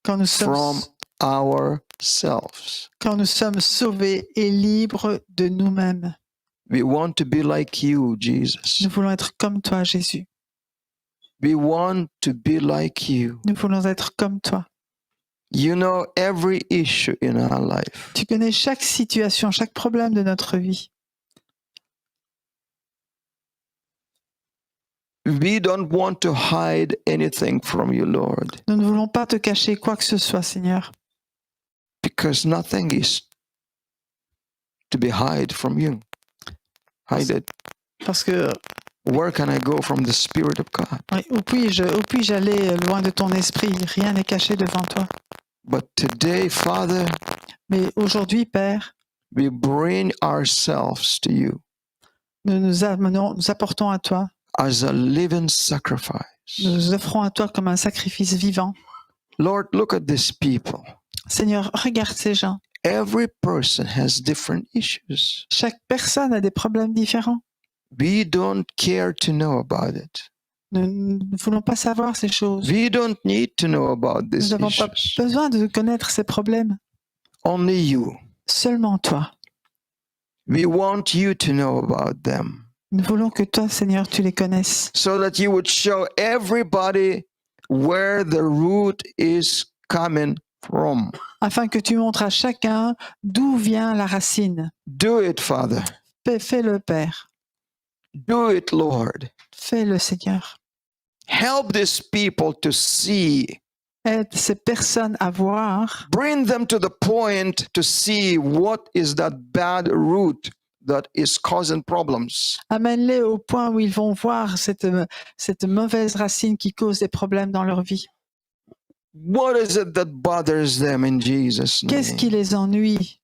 quand nous sommes, from ourselves, quand nous sommes sauvés et libres de nous-mêmes, we want to be like you, Jesus. nous voulons être comme toi, Jésus. We want to be like you. Nous voulons être comme toi. You know every issue in our life. Tu connais chaque situation, chaque problème de notre vie. We don't want to hide anything from you, Lord, Nous ne voulons pas te cacher quoi que ce soit, Seigneur, because nothing is to be hide from you. Hide it. parce que Where can I go from the Spirit of God? oui, où puis-je aller loin de ton esprit? Rien n'est caché devant toi. But today, Father, Mais aujourd'hui, Père, we bring ourselves to you nous apportons à toi, as a living sacrifice. nous offrons à toi comme un sacrifice vivant. Lord, look at these people. Seigneur, regarde ces gens. Every person has different issues. Chaque personne a des problèmes différents. We don't care to know about it. Nous ne voulons pas savoir ces choses. We don't need to know about Nous these n'avons pas issues. besoin de connaître ces problèmes. Only you Seulement toi We want you to know about them Nous voulons que toi, Seigneur, tu les connaisses, so that you would show everybody where the root is coming from. afin que tu montres à chacun d'où vient la racine. Do it, Father. Fais-le, Père. Do it, Lord. Fais-le, Seigneur. Help these people to see. Aide ces personnes à voir. Bring them to the point to see what is that bad root that is causing problems. Amène-les au point où ils vont voir cette mauvaise racine qui cause des problèmes dans leur vie. What is it that bothers them in Jesus' Qu'est-ce name? qui les ennuie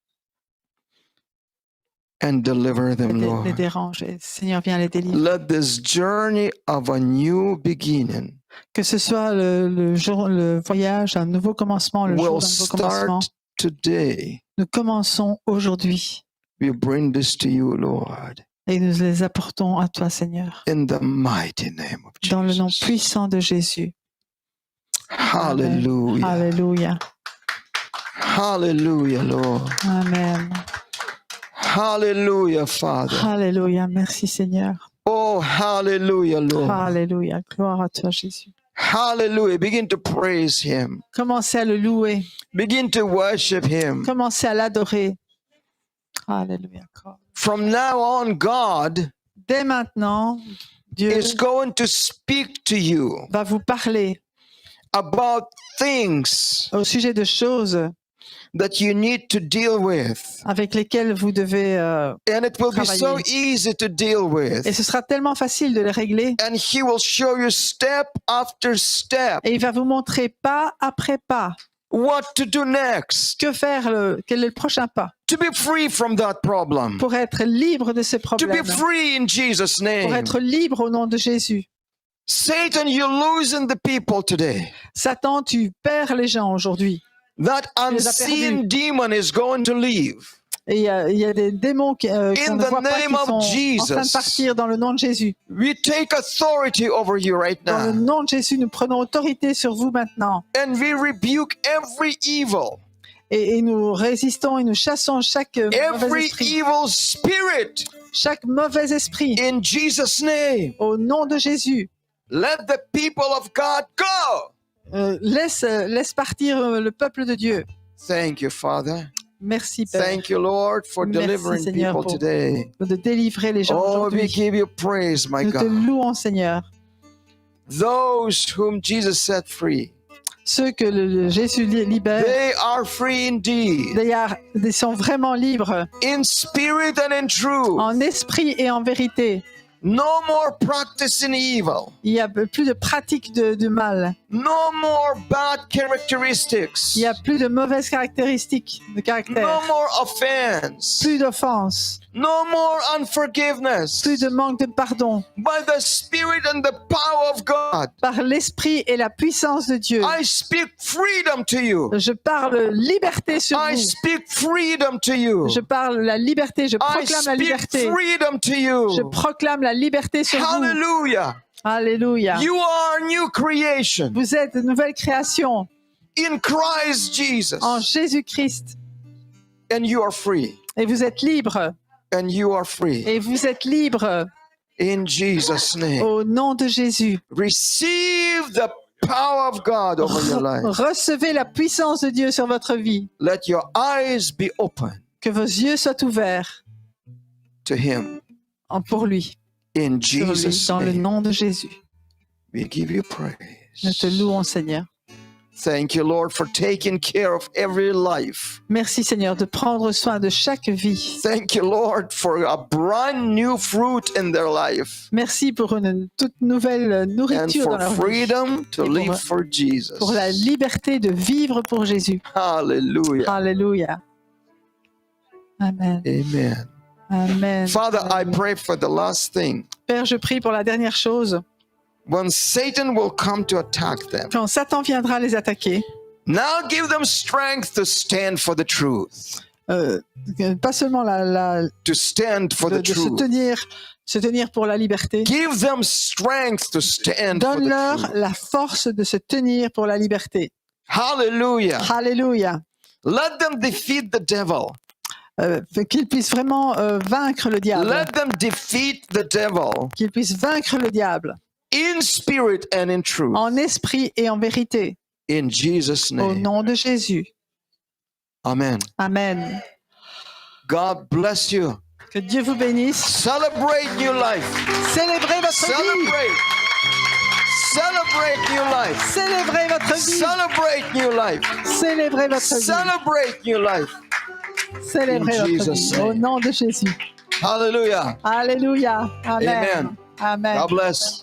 And deliver them, les Lord. dérange? Et Seigneur, viens les délivrer. Let this journey of a new beginning Que ce soit le voyage, un nouveau commencement, le jour will d'un nouveau commencement. start today. Nous commençons aujourd'hui We bring this to you, Lord, et nous les apportons à toi, Seigneur, in the mighty name of dans le nom Jesus. puissant de Jésus. Hallelujah. Alléluia. Hallelujah, Lord. Amen. Hallelujah, Father. Alléluia. Merci, Seigneur. Oh, hallelujah, Lord. Alléluia. Gloire à toi, Jésus. Hallelujah. Begin to praise Him. Commencez à le louer. Begin to worship Him. Commencez à l'adorer. Alléluia. From now on, God Dès maintenant, Dieu is going to speak to you va vous parler about things au sujet de choses that you need to deal with. avec lesquelles vous devez... And it will be so Travailler. easy to deal et with. ce sera tellement facile de les régler. And He will show you step after step Et il va vous montrer pas après pas what to do next que faire, quel est le prochain pas to be free from that problem, pour être libre de ces to be problèmes, free in Jesus' pour name. être libre au nom de Jésus. Satan, you're losing the people today. Satan, tu perds les gens aujourd'hui. That les as unseen demon is going to leave. Et il y a des démons qu'on In ne the voit pas qui name of sont en train de Jesus. partir dans le nom de Jésus. We take authority over you right Dans le now. nom de Jésus, nous prenons autorité sur vous maintenant. And we rebuke every evil, Et nous résistons et nous chassons chaque mauvais every esprit. evil spirit Chaque mauvais esprit. in Jesus' name. Au nom de Jésus. Let the people of God go. Laisse partir le peuple de Dieu. Thank you, Father. Merci, Père, Thank you, Lord, for Merci, delivering Seigneur, people pour- today. de délivrer les gens Oh, we aujourd'hui. give you praise, my Nous te God. louons, Seigneur. Those whom Jesus set free, Ceux que Jésus libère, they are free indeed, ils sont vraiment libres in spirit and in truth. en esprit et en vérité. No more practicing evil. Il n'y a plus de pratique de mal. No more bad characteristics. Il n'y a plus de mauvaises caractéristiques de No caractère. more offense. Plus d'offense. No more unforgiveness. Plus de manque de pardon. By the Spirit and the power of God, Par l'esprit et la puissance de Dieu. I speak freedom to you. Je parle liberté sur I vous. speak freedom to you. Je parle la liberté. Je I proclame la speak liberté. freedom to you. Je proclame la liberté sur vous. Hallelujah. Alléluia. You are a new creation Vous êtes une nouvelle création in Christ Jesus. en Jésus-Christ. And you are free. Et vous êtes libre. And you are free. Et vous êtes libre In Jesus' name. au nom de Jésus. Receive the power of God over your life. Recevez la puissance de Dieu sur votre vie. Let your eyes be open Que vos yeux soient ouverts to Him. pour lui. In Sur lui, Jesus' dans le name. nom de Jésus. We give you praise. Nous te louons, Seigneur. Thank you, Lord, for taking care of every life. Merci, Seigneur, de prendre soin de chaque vie. Thank you, Lord, for a brand new fruit in their life Merci pour une toute nouvelle and nourriture dans for leur vie. freedom to Et pour- live for Jesus. Pour la liberté de vivre pour Jésus. Hallelujah. Alléluia. Amen. Amen. Amen. Father, I Alléluia. pray for the last thing. Père, je prie pour la dernière chose. When Satan will come to attack them, Quand Satan viendra les attaquer, now give them strength to stand for the truth. pas seulement To stand for the de truth. se tenir pour la liberté, Give them strength to stand for the donne-leur truth. la force de se tenir pour la liberté. Hallelujah. Alléluia. Let them defeat the devil. qu'il puisse vraiment vaincre le diable, Let them defeat the devil qu'il puisse vaincre le diable in spirit and in truth. en esprit et en vérité, In Jesus' au name. nom de Jésus. Amen. Amen. God bless you. Que Dieu vous bénisse. Celebrate new life. Célébrez votre vie. Celebrate. Celebrate new life. Célébrez votre vie. Celebrate new life. Célébrez votre vie. Celebrate new life. Célébrez In votre Jesus' vie. Au name. nom de Jésus. Hallelujah. Alléluia. Amen. Amen. Amen. God bless.